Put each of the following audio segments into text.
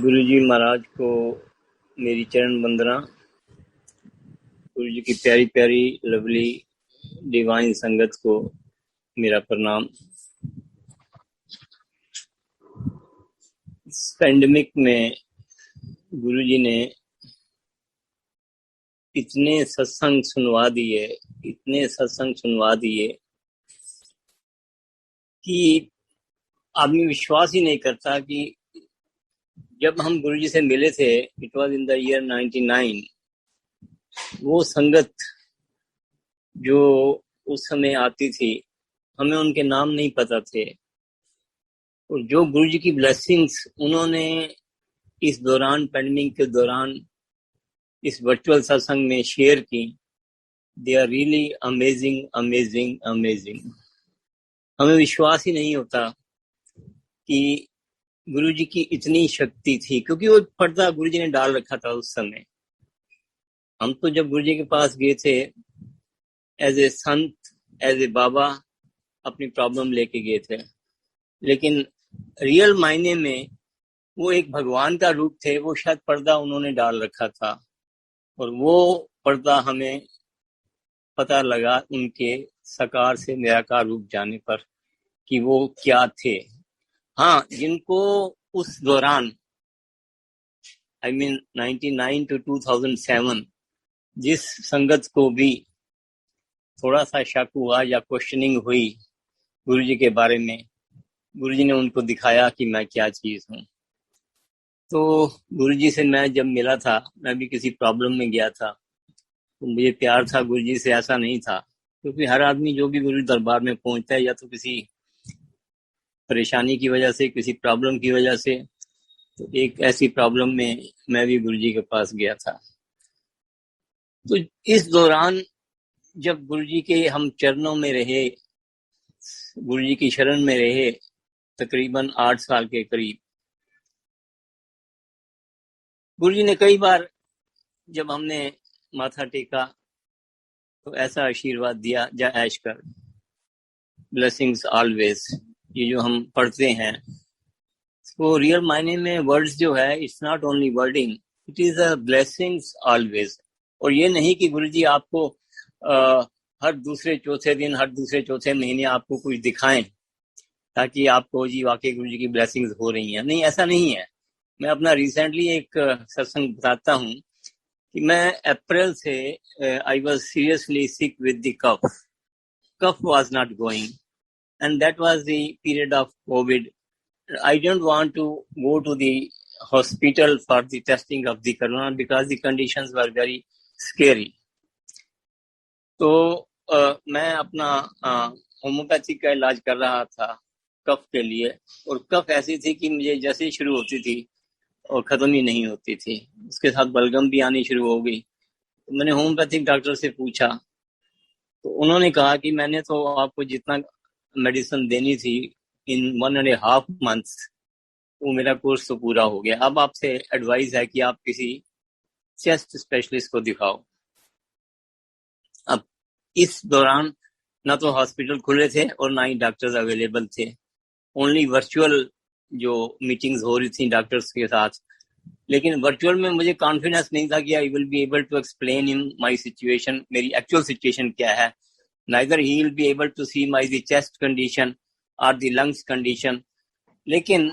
गुरुजी महाराज को मेरी चरण वंदना। गुरुजी की प्यारी प्यारी लवली डिवाइन संगत को मेरा प्रणाम। इस पैंडेमिक में गुरुजी ने इतने सत्संग सुनवा दिए कि आदमी विश्वास ही नहीं करता कि जब हम गुरुजी से मिले थे, it was in the year 99, वो संगत जो उस समय आती थी, हमें उनके नाम नहीं पता थे, और जो गुरुजी की ब्लेसिंग्स उन्होंने इस दौरान, पैंडेमिक के दौरान, इस वर्चुअल सत्संग में शेयर की, they are really amazing amazing amazing. हमें विश्वास ही नहीं होता कि गुरुजी की इतनी शक्ति थी, क्योंकि वो पर्दा गुरुजी ने डाल रखा था उस समय। हम तो जब गुरुजी के पास गए थे as a Sant, as a बाबा, अपनी प्रॉब्लम लेके गए थे, लेकिन रियल मायने में वो एक भगवान का रूप थे। वो शायद पर्दा उन्होंने डाल रखा था, और वो पर्दा हमें पता लगा उनके साकार से निराकार रूप जाने पर कि वो क्या थे। हाँ, जिनको उस दौरान, I mean 99 to 2007, जिस संगत को भी थोड़ा सा शक हुआ या क्वेश्चनिंग हुई गुरुजी के बारे में, गुरुजी ने उनको दिखाया कि मैं क्या चीज हूँ। तो गुरुजी से मैं जब मिला था, मैं भी किसी प्रॉब्लम में गया था, तो मुझे प्यार था गुरुजी से, ऐसा नहीं था। क्योंकि हर आदमी जो भी गुरु दरबार में पहुंचता है, या तो किसी परेशानी की वजह से, किसी प्रॉब्लम की वजह से, तो एक ऐसी प्रॉब्लम में मैं भी गुरुजी के पास गया था। तो इस दौरान जब गुरुजी के हम चरणों में रहे, गुरुजी की शरण में रहे, तकरीबन 8 साल के करीब, गुरुजी ने कई बार जब हमने माथा टेका तो ऐसा आशीर्वाद दिया, जा ऐश कर, ब्लेसिंग्स ऑलवेज। ये जो हम पढ़ते हैं, तो रियल मायने में वर्ड्स जो है, it's not only wording, it is a blessings always. और ये नहीं कि गुरुजी आपको हर दूसरे चौथे दिन, हर दूसरे चौथे महीने आपको कुछ दिखाएं ताकि आपको जी वाकई गुरुजी की ब्लेसिंग्स हो रही हैं। नहीं, ऐसा नहीं है। मैं अपना रिसेंटली एक सत्संग बताता हूँ कि मैं अप्रैल से I was seriously sick with the cough was not going, and that was the period of Covid. I don't want to go to the hospital for the testing of the corona because the conditions were very scary. तो मैं अपना homeopathy का इलाज कर रहा था कफ के लिए, और कफ ऐसी थी कि मुझे जैसे ही शुरू होती थी और खत्म ही नहीं होती थी, उसके साथ बलगम भी आनी शुरू हो गई। तो मैंने होम्योपैथिक डॉक्टर से पूछा, तो उन्होंने कहा कि मैंने तो आपको जितना मेडिसिन देनी थी इन 1.5 months, वो मेरा कोर्स तो पूरा हो गया। अब आपसे एडवाइस है कि आप किसी चेस्ट स्पेशलिस्ट को दिखाओ। अब इस दौरान ना तो हॉस्पिटल खुले थे और ना ही डॉक्टर्स अवेलेबल थे, ओनली वर्चुअल जो मीटिंग्स हो रही थी डॉक्टर्स के साथ। लेकिन वर्चुअल में मुझे कॉन्फिडेंस नहीं था कि I will be able to explain in my situation, मेरी एक्चुअल सिचुएशन क्या है। Neither he will be able to see my the chest condition और द लंग्स कंडीशन। लेकिन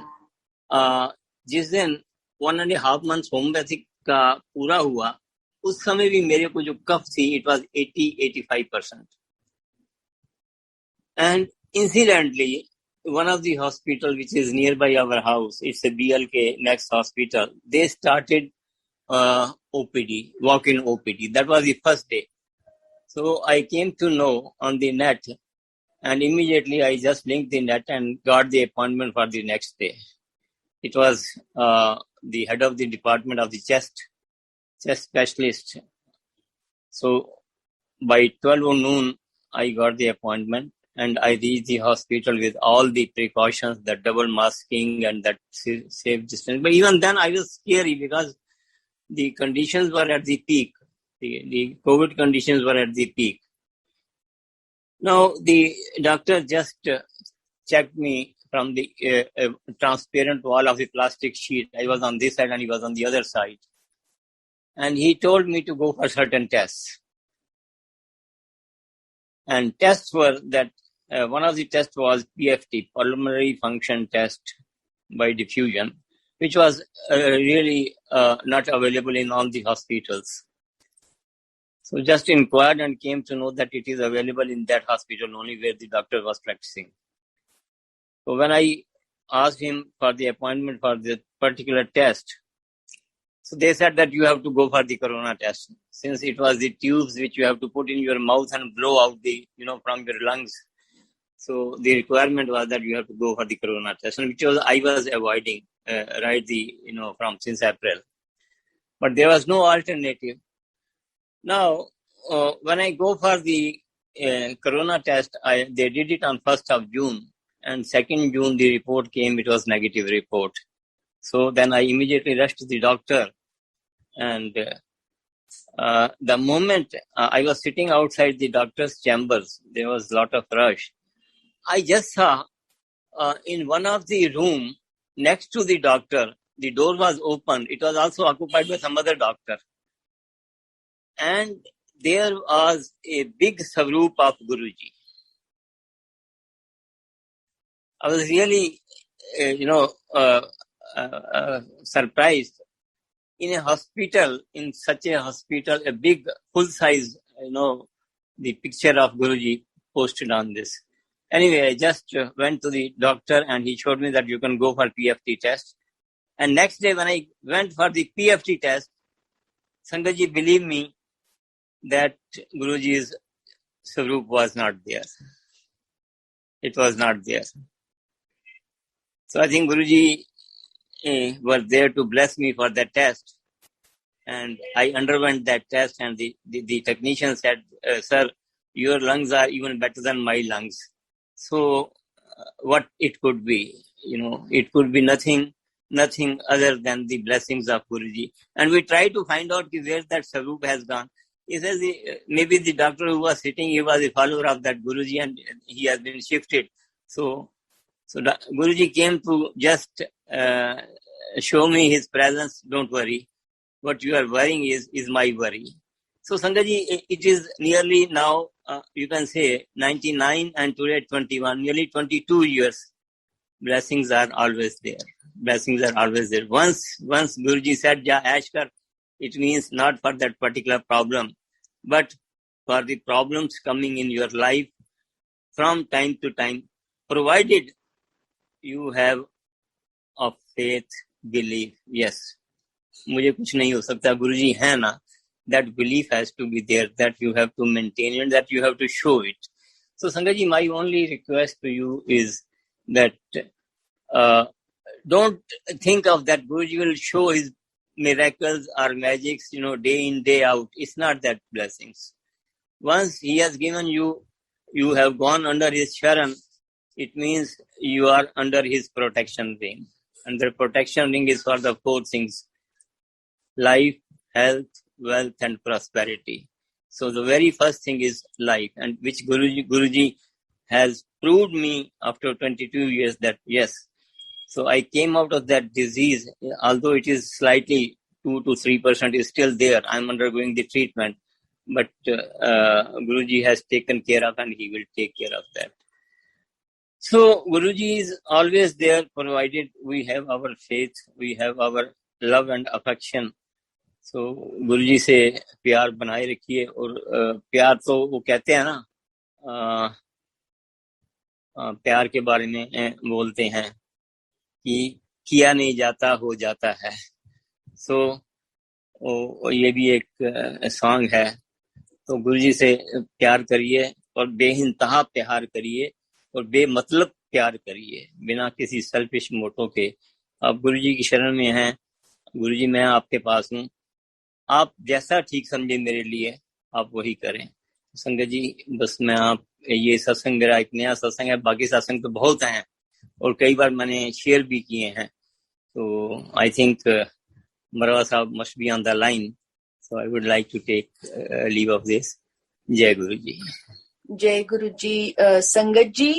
जिस दिन 1.5 months होम्योपैथिक का पूरा हुआ, उस समय भी मेरे को जो कफ थी, it was 80-85%. And incidentally one of the hospital which is nearby our house, it's a BLK next hospital, they started OPD, walk-in OPD. That was the first day. So I came to know on the net, and immediately I just linked the net and got the appointment for the next day. It was the head of the department of the chest specialist. So by 12 noon, I got the appointment, and I reached the hospital with all the precautions, the double masking and that safe distance. But even then I was scary because the conditions were at the peak. The COVID conditions were at the peak. Now the doctor just checked me from the transparent wall of the plastic sheet. I was on this side and he was on the other side. And he told me to go for certain tests. And tests were that one of the tests was PFT, pulmonary function test by diffusion, which was really not available in all the hospitals. So just inquired and came to know that it is available in that hospital only where the doctor was practicing. So when I asked him for the appointment for the particular test, so they said that you have to go for the corona test, since it was the tubes which you have to put in your mouth and blow out the, from your lungs. So the requirement was that you have to go for the corona test, and which I was avoiding, from since April. But there was no alternative. Now, when I go for the corona test, they did it on 1st of June, and 2nd June the report came, it was negative report. So then I immediately rushed to the doctor, and the moment I was sitting outside the doctor's chambers, there was a lot of rush. I just saw in one of the room next to the doctor, the door was open. It was also occupied by some other doctor. And there was a big Swaroop of Guruji. I was really, surprised. In a hospital, in such a hospital, a big full-size, the picture of Guruji posted on this. Anyway, I just went to the doctor and he showed me that you can go for PFT test. And next day when I went for the PFT test, Sangatji, believe me, that Guruji's Swaroop was not there. It was not there. So I think Guruji were there to bless me for that test. And I underwent that test, and the technician said, sir, your lungs are even better than my lungs. So what it could be? It could be nothing other than the blessings of Guruji. And we try to find out where that Swaroop has gone. He says maybe the doctor who was sitting, he was a follower of that Guruji and he has been shifted. So Guruji came to just show me his presence. Don't worry. What you are worrying is my worry. So Sangatji, it is nearly now, you can say 99 and today 21, nearly 22 years. Blessings are always there. Blessings are always there. Once Guruji said, Ja Ashkar, it means not for that particular problem, but for the problems coming in your life from time to time, provided you have of faith, belief. Yes. मुझे कुछ नहीं हो सकता, गुरुजी है ना, that belief has to be there, that you have to maintain it, that you have to show it. So Sangatji, my only request to you is that don't think of that Guruji will show his miracles or magics, day in, day out. It's not that blessings. Once he has given you, you have gone under his sharan, it means you are under his protection ring. And the protection ring is for the 4 things: life, health, wealth, and prosperity. So the very first thing is life, and which Guruji has proved me after 22 years that yes. So I came out of that disease, although it is slightly 2 to 3% is still there. I'm undergoing the treatment, but Guruji has taken care of, and he will take care of that. So Guruji is always there, provided we have our faith, we have our love and affection. So गुरुजी से प्यार बनाए रखिए, और प्यार तो वो कहते हैं ना, प्यार के बारे में बोलते हैं कि किया नहीं जाता हो जाता है. सो ये भी एक सॉन्ग है. तो गुरुजी से प्यार करिए और बेइंतहा प्यार करिए और बेमतलब प्यार करिए, बिना किसी सेल्फिश मोटो के. आप गुरुजी की शरण में हैं. गुरुजी मैं आपके पास हूँ, आप जैसा ठीक समझे मेरे लिए आप वही करें. संगत जी, बस मैं आप ये सत्संग मेरा एक नया सत्संग है, बाकी सत्संग तो बहुत हैं और कई बार मैंने शेयर भी किए हैं. तो आई थिंक मरवा साहब must be on the line, so I would like to take leave of this. जय गुरु जी. जय गुरु जी. संगत जी,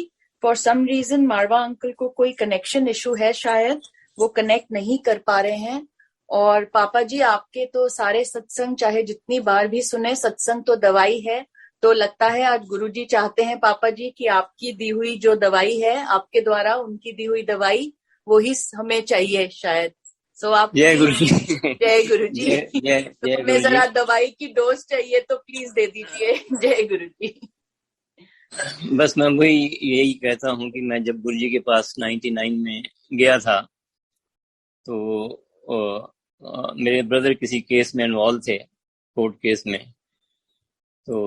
for some reason Marwah uncle को कोई कनेक्शन इशू है, शायद वो कनेक्ट नहीं कर पा रहे हैं। और पापा जी आपके तो सारे सत्संग चाहे जितनी बार भी सुने, सत्संग तो दवाई है। तो लगता है आज गुरुजी चाहते हैं पापा जी कि आपकी दी हुई जो दवाई है, आपके द्वारा उनकी दी हुई दवाई, वो ही हमें चाहिए शायद। सो आप जय गुरु जी। जय गुरु जी। जय जय तो जय हमें गुरु जी। जरा दवाई की डोज चाहिए, तो प्लीज दे दीजिए। जय गुरु जी। बस मैं वही यही कहता हूँ कि मैं जब गुरु जी के पास 99 में गया था तो मेरे ब्रदर किसी केस में इन्वॉल्व थे, कोर्ट केस में। तो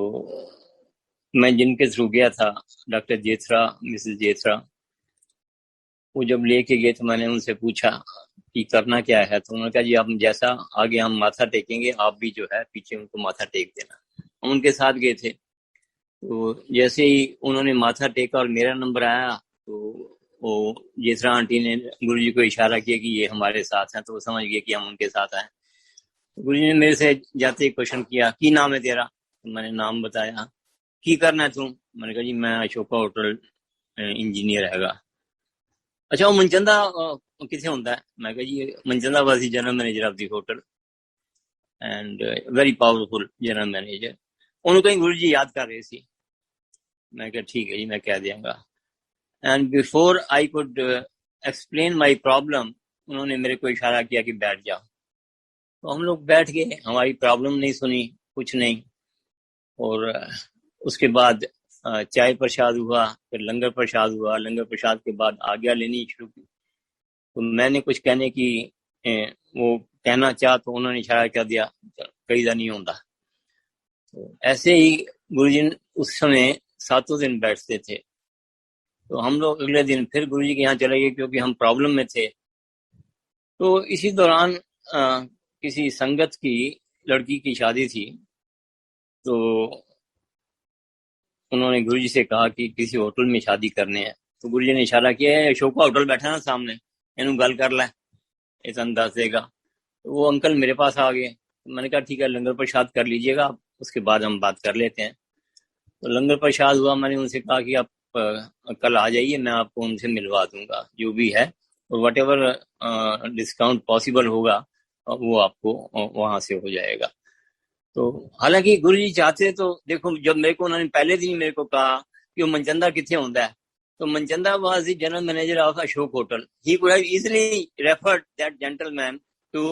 मैं जिनके थ्रू गया था, डॉक्टर जेथरा, मिसेस जेथरा, वो जब लेके गए तो मैंने उनसे पूछा कि करना क्या है। तो उन्होंने कहा जी आप जैसा आगे हम माथा टेकेंगे, आप भी जो है पीछे उनको माथा टेक देना। हम उनके साथ गए थे। तो जैसे ही उन्होंने माथा टेका और मेरा नंबर आया तो वो जेसरा आंटी ने गुरुजी को इशारा किया कि ये हमारे साथ हैं। तो वो समझ गए कि हम उनके साथ हैं। तो गुरुजी ने मेरे से जाते ही क्वेश्चन किया, की नाम है तेरा? तो मैंने नाम बताया। की करना है तू? मैंने कहा जी मैं अशोका होटल इंजीनियर हैगा। अच्छा वो मनचंदा किथे होंदा है? मैं कहा जी Manchanda was the general manager of the hotel and very powerful general manager. उन्होंने कहीं गुरुजी याद कर रहे सी। मैं कहा ठीक है जी, मैं कह देंगा। And before I could explain my problem, उन्होंने मेरे को इशारा किया कि बैठ जाओ। तो हम लोग बैठ गए, हमारी प्रॉब्लम नहीं सुनी, कुछ नहीं। और उसके बाद चाय प्रसाद हुआ, फिर लंगर प्रसाद हुआ। लंगर प्रसाद के बाद आज्ञा लेनी शुरू की। तो मैंने कुछ कहने की वो कहना चाहा तो उन्होंने इशारा कर दिया कई दा नहीं होता। तो ऐसे ही गुरुजी उस समय 7 दिन बैठते थे। तो हम लोग अगले दिन फिर गुरुजी के यहाँ चले गए क्योंकि हम प्रॉब्लम में थे। तो इसी दौरान किसी संगत की लड़की की शादी थी। तो उन्होंने गुरुजी से कहा कि किसी होटल में शादी करने हैं। तो गुरुजी ने इशारा किया है अशोका होटल बैठा ना सामने, इनू गल कर लै, ये तन दस देगा। तो वो अंकल मेरे पास आ गए। तो मैंने कहा ठीक है लंगर प्रसाद कर लीजिएगा आप, उसके बाद हम बात कर लेते हैं। तो लंगर प्रसाद हुआ। मैंने उनसे कहा कि आप कल आ जाइए, मैं आपको उनसे मिलवा दूंगा जो भी है, और वट एवर डिस्काउंट पॉसिबल होगा वो आपको वहां से हो जाएगा। तो हालांकि गुरुजी चाहते तो देखो, जब मेरे को उन्होंने पहले दिन मेरे को कहा कि वो मनचंदा किथे होंदा है, तो Manchanda was the general manager of Ashok hotel. He could have easily referred that gentleman to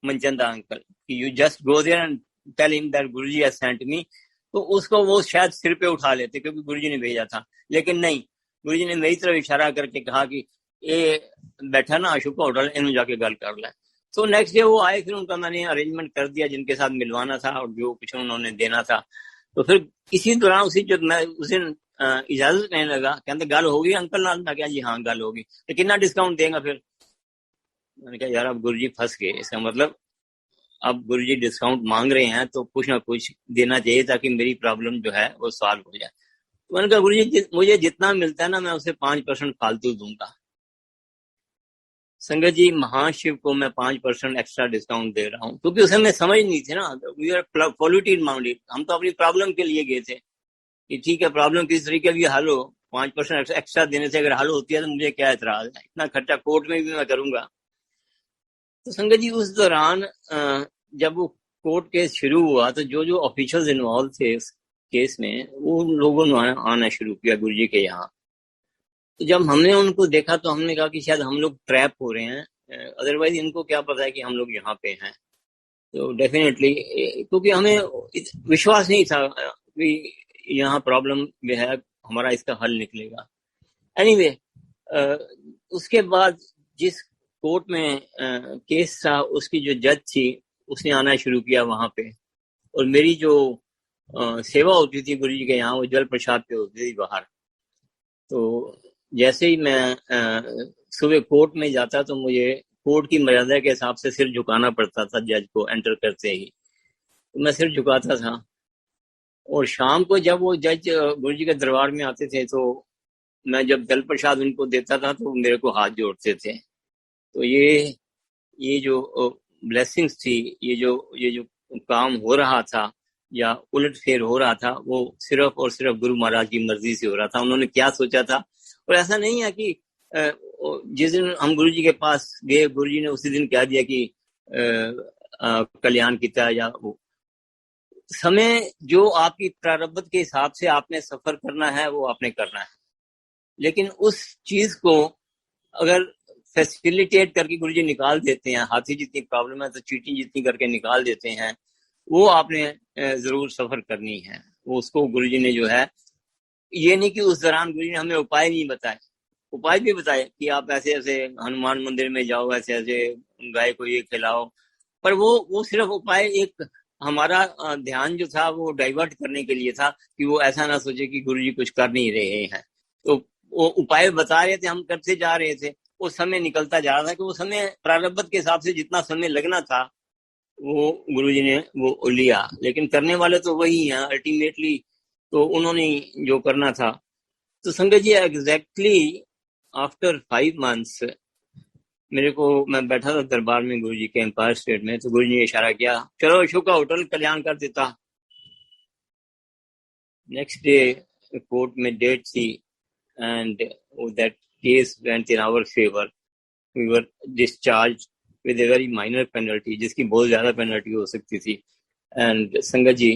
Manchanda uncle, you just go there and tell him that Guruji has sent me. तो उसको वो शायद सिर पे उठा लेते क्योंकि गुरुजी ने भेजा था। लेकिन नहीं, गुरुजी ने मेरी तरफ इशारा करके कहा कि ये बैठा ना अशोक होटल, इन्हों जाके गल कर ले। तो नेक्स्ट डे वो आए, फिर उनका मैंने अरेंजमेंट कर दिया जिनके साथ मिलवाना था और जो कुछ उन्होंने देना था। तो फिर इसी दौरान उसी जब मैं उस दिन इजाजत लेने लगा, कहते गल होगी अंकल नाल? मैं कहा जी हाँ गल होगी। तो कितना डिस्काउंट देगा? फिर मैंने कहा यार अब गुरुजी फंस गए, इसका मतलब अब गुरुजी डिस्काउंट मांग रहे हैं तो कुछ ना कुछ देना चाहिए ताकि मेरी प्रॉब्लम जो है वो सॉल्व हो जाए। तो मैंने कहा गुरुजी मुझे जितना मिलता है ना मैं उसे 5% फालतू दूंगा। संगत जी महाशिव को मैं 5% एक्स्ट्रा डिस्काउंट दे रहा हूँ क्योंकि उसे मैं समझ नहीं थी ना। वी आर पॉल्यूटेड माइंडेड, हम तो अपनी प्रॉब्लम के लिए गए थे कि ठीक है प्रॉब्लम किस तरीके की हल हो, 5% एक्स्ट्रा देने से अगर हल होती है तो मुझे क्या एतराज है, इतना खर्चा कोर्ट में भी मैं करूंगा। तो संगत जी उस दौरान जब वो कोर्ट केस शुरू हुआ तो जो जो ऑफिशियल्स इन्वॉल्व थे इस केस में, वो लोगों ने आना शुरू किया गुरुजी के यहाँ। तो जब हमने उनको देखा तो हमने कहा कि शायद हम लोग ट्रैप हो रहे हैं, अदरवाइज इनको क्या पता है कि हम लोग यहाँ पे हैं। तो डेफिनेटली क्योंकि हमें विश्वास नहीं था कि यहाँ प्रॉब्लम जो है हमारा इसका हल निकलेगा। एनीवे उसके बाद जिस कोर्ट में केस था उसकी जो जज थी उसने आना शुरू किया वहां पे, और मेरी जो सेवा होती थी गुरु जी के यहाँ वो जल प्रसाद पे होती थी बाहर। तो जैसे ही मैं सुबह कोर्ट में जाता तो मुझे कोर्ट की मर्यादा के हिसाब से सिर झुकाना पड़ता था जज को एंटर करते ही। तो मैं सिर झुकाता था, और शाम को जब वो जज गुरु जी के दरबार में आते थे तो मैं जब जल प्रसाद उनको देता था तो मेरे को हाथ जोड़ते थे। तो ये जो ब्लेसिंग्स थी, ये जो काम हो रहा था, या उलट फेर हो रहा था, वो सिर्फ और सिर्फ गुरु महाराज की मर्जी से हो रहा था। उन्होंने क्या सोचा था, और ऐसा नहीं है कि जिस दिन हम गुरु जी के पास गए, गुरु जी ने उसी दिन कह दिया कि कल्याण किया, या वो समय जो आपकी प्रारब्ध के हिसाब से आपने सफर करना है वो आपने करना है। लेकिन उस चीज को अगर फैसिलिटेट करके गुरुजी निकाल देते हैं, हाथी जितनी प्रॉब्लम है तो चींटी जितनी करके निकाल देते हैं, वो आपने जरूर सफर करनी है। वो उसको गुरुजी ने जो है, ये नहीं कि उस दौरान गुरुजी ने हमें उपाय नहीं बताए, उपाय भी बताए कि आप ऐसे ऐसे हनुमान मंदिर में जाओ, ऐसे ऐसे गाय को ये खिलाओ, पर वो सिर्फ उपाय एक हमारा ध्यान जो था वो डाइवर्ट करने के लिए था कि वो ऐसा ना सोचे कि गुरुजी कुछ कर नहीं रहे हैं। तो वो उपाय बता रहे थे, हम करते जा रहे थे, वो समय निकलता जा रहा था कि वो समय प्रारब्ध के हिसाब से जितना समय लगना था वो गुरुजी ने वो लिया। लेकिन करने वाले तो वही हैं अल्टीमेटली, तो उन्होंने जो करना था। तो संगत जी एग्जैक्टली आफ्टर 5 months मेरे को, मैं बैठा था दरबार में गुरुजी के एम्पायर स्टेट में, तो गुरुजी ने इशारा किया, चलो अशोक का होटल कल्याण कर देता। नेक्स्ट डे कोर्ट में डेट थी and that case went in our favour. We were discharge with a very minor penalty, जिसकी बहुत ज्यादा पेनल्टी हो सकती थी। एंड संगत जी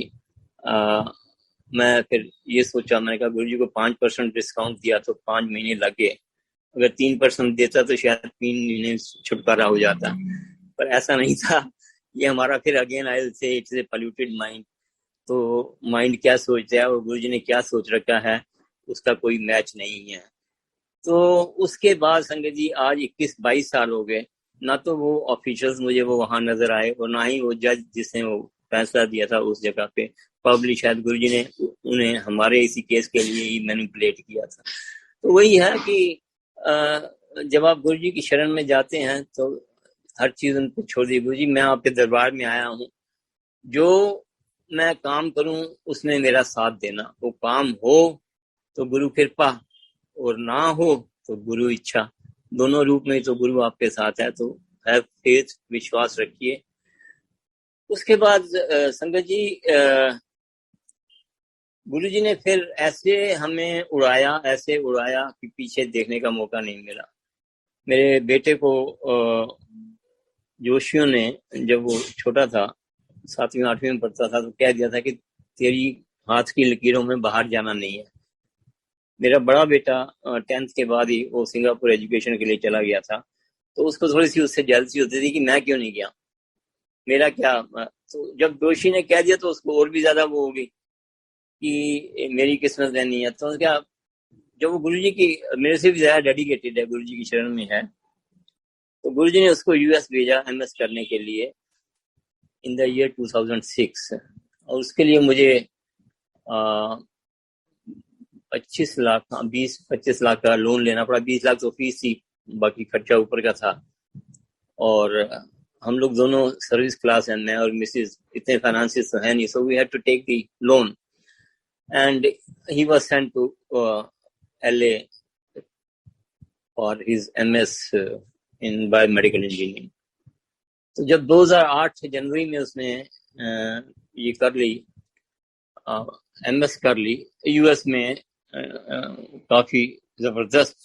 मैं फिर ये सोचा, मैंने कहा गुरुजी को 5% डिस्काउंट दिया तो 5 महीने लग गए, अगर 3% देता तो शायद 3 महीने छुटकारा हो जाता, पर ऐसा नहीं था। ये हमारा फिर again I will say it's a polluted mind. तो माइंड क्या सोचता है और गुरुजी ने क्या सोच रखा है उसका कोई मैच नहीं है। तो उसके बाद संगत जी आज 21-22 साल हो गए, ना तो वो ऑफिशियल्स मुझे वो वहां नजर आए और ना ही वो जज जिसने वो फैसला दिया था उस जगह पे। प्रॉब्ली शायद गुरुजी ने उन्हें हमारे इसी केस के लिए ही मैनिपुलेट किया था। तो वही है कि जब आप गुरुजी की शरण में जाते हैं तो हर चीज उनको छोड़ दी। गुरुजी मैं आपके दरबार में आया हूँ, जो मैं काम करूं उसमें मेरा साथ देना, वो काम हो तो गुरु कृपा और ना हो तो गुरु इच्छा, दोनों रूप में तो गुरु आपके साथ है। तो हैव फेथ, विश्वास रखिए। उसके बाद संगत जी गुरु जी ने फिर ऐसे हमें उड़ाया, ऐसे उड़ाया कि पीछे देखने का मौका नहीं मिला। मेरे बेटे को जोशियों ने जब वो छोटा था, 7वीं 8वीं में पढ़ता था, तो कह दिया था कि तेरी हाथ की लकीरों में बाहर जाना नहीं है। मेरा बड़ा बेटा 10th के बाद ही वो सिंगापुर एजुकेशन के लिए चला गया था, तो उसको थोड़ी सी उससे जेलसी होती थी कि मैं क्यों नहीं गया, मेरा क्या। तो जब जोशी ने कह दिया तो उसको और भी ज्यादा वो होगी कि मेरी किस्मत रहनी है। तो क्या, जब वो गुरुजी की मेरे से भी ज्यादा डेडिकेटेड है, गुरुजी की शरण में है, तो गुरुजी ने उसको यूएस भेजा एमएस करने के लिए इन द ईयर 2006। और उसके लिए मुझे 25 लाख 20-25 लाख का लोन लेना पड़ा। 20 लाख तो फीस थी, बाकी खर्चा ऊपर का था। और हम लोग दोनों सर्विस क्लास हैं, मैं और मिसेस, इतने फाइनेंसिस तो है नहीं, so we had to take the loan and he was sent to LA for his MS in biomedical engineering. तो जब 2008 जनवरी में उसने ये कर ली, MS कर ली यूएस में, काफी जबरदस्त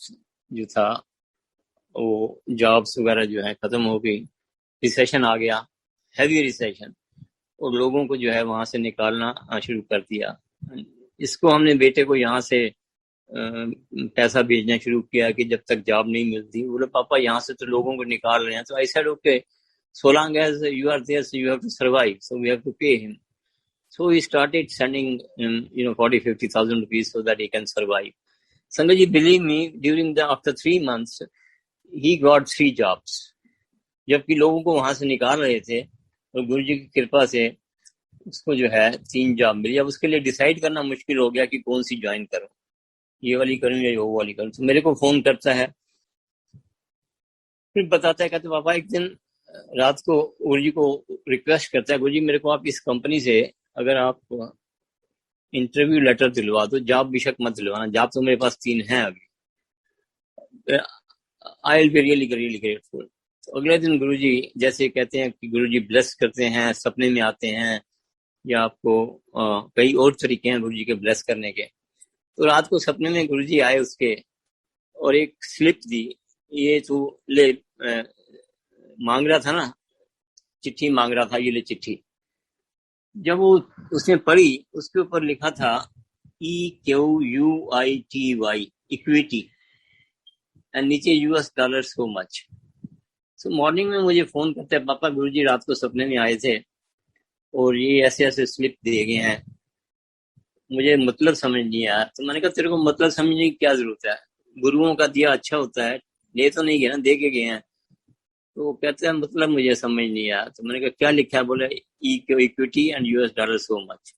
जो था वो जॉब्स वगैरह जो है खत्म हो गई, रिसेशन आ गया, हैवी रिसेशन, और लोगों को जो है वहां से निकालना शुरू कर दिया। इसको हमने बेटे को यहाँ से पैसा भेजना शुरू किया कि जब तक जॉब नहीं मिलती, बोले पापा यहाँ से तो लोगों को निकाल रहे हैं। तो I said okay, so long as you are there, so you have to survive, so we have to pay him. So he started sending 40,000-50,000 rupees so that he can survive. Sanjay ji, believe me, during the after 3 months he got 3 jobs, जबकि लोगों को वहां से निकाल रहे थे, और गुरु जी की कृपा से उसको जो है 3 जॉब मिली। अब उसके लिए डिसाइड करना मुश्किल हो गया कि कौन सी ज्वाइन करूं, ये वाली करूं या वो वाली करूं। तो मेरे को फोन करता है, फिर बताता है, कहते पापा एक दिन रात को गुरु जी को रिक्वेस्ट करता है, गुरु जी मेरे को आप इस कंपनी से अगर आप इंटरव्यू लेटर दिलवा दो, जॉब बेशक मत दिलवाना, जॉब तो मेरे पास 3 है अभी, आई विल बी रियली ग्रेटफुल। तो अगले दिन गुरुजी जैसे कहते हैं कि गुरुजी ब्लेस करते हैं, सपने में आते हैं, या आपको कई और तरीके हैं गुरुजी के ब्लेस करने के। तो रात को सपने में गुरुजी आए उसके और एक स्लिप दी, ये तू ले, मांग रहा था ना, चिट्ठी मांग रहा था, ये ले चिट्ठी। जब वो उसने पढ़ी, उसके ऊपर लिखा था EQUITY, इक्विटी, एंड नीचे $, सो मच। तो मॉर्निंग में मुझे फोन करते हैं, पापा गुरुजी रात को सपने में आए थे और ये ऐसे ऐसे स्लिप दिए गए हैं, मुझे मतलब समझ नहीं आया। तो मैंने कहा तेरे को मतलब समझने की क्या जरूरत है, गुरुओं का दिया अच्छा होता है, ले तो नहीं गए ना, दे के गए हैं। तो वो कहते हैं मतलब मुझे समझ नहीं आया। तो मैंने कहा क्या लिखा है? बोले इक्विटी एंड $, सो मच।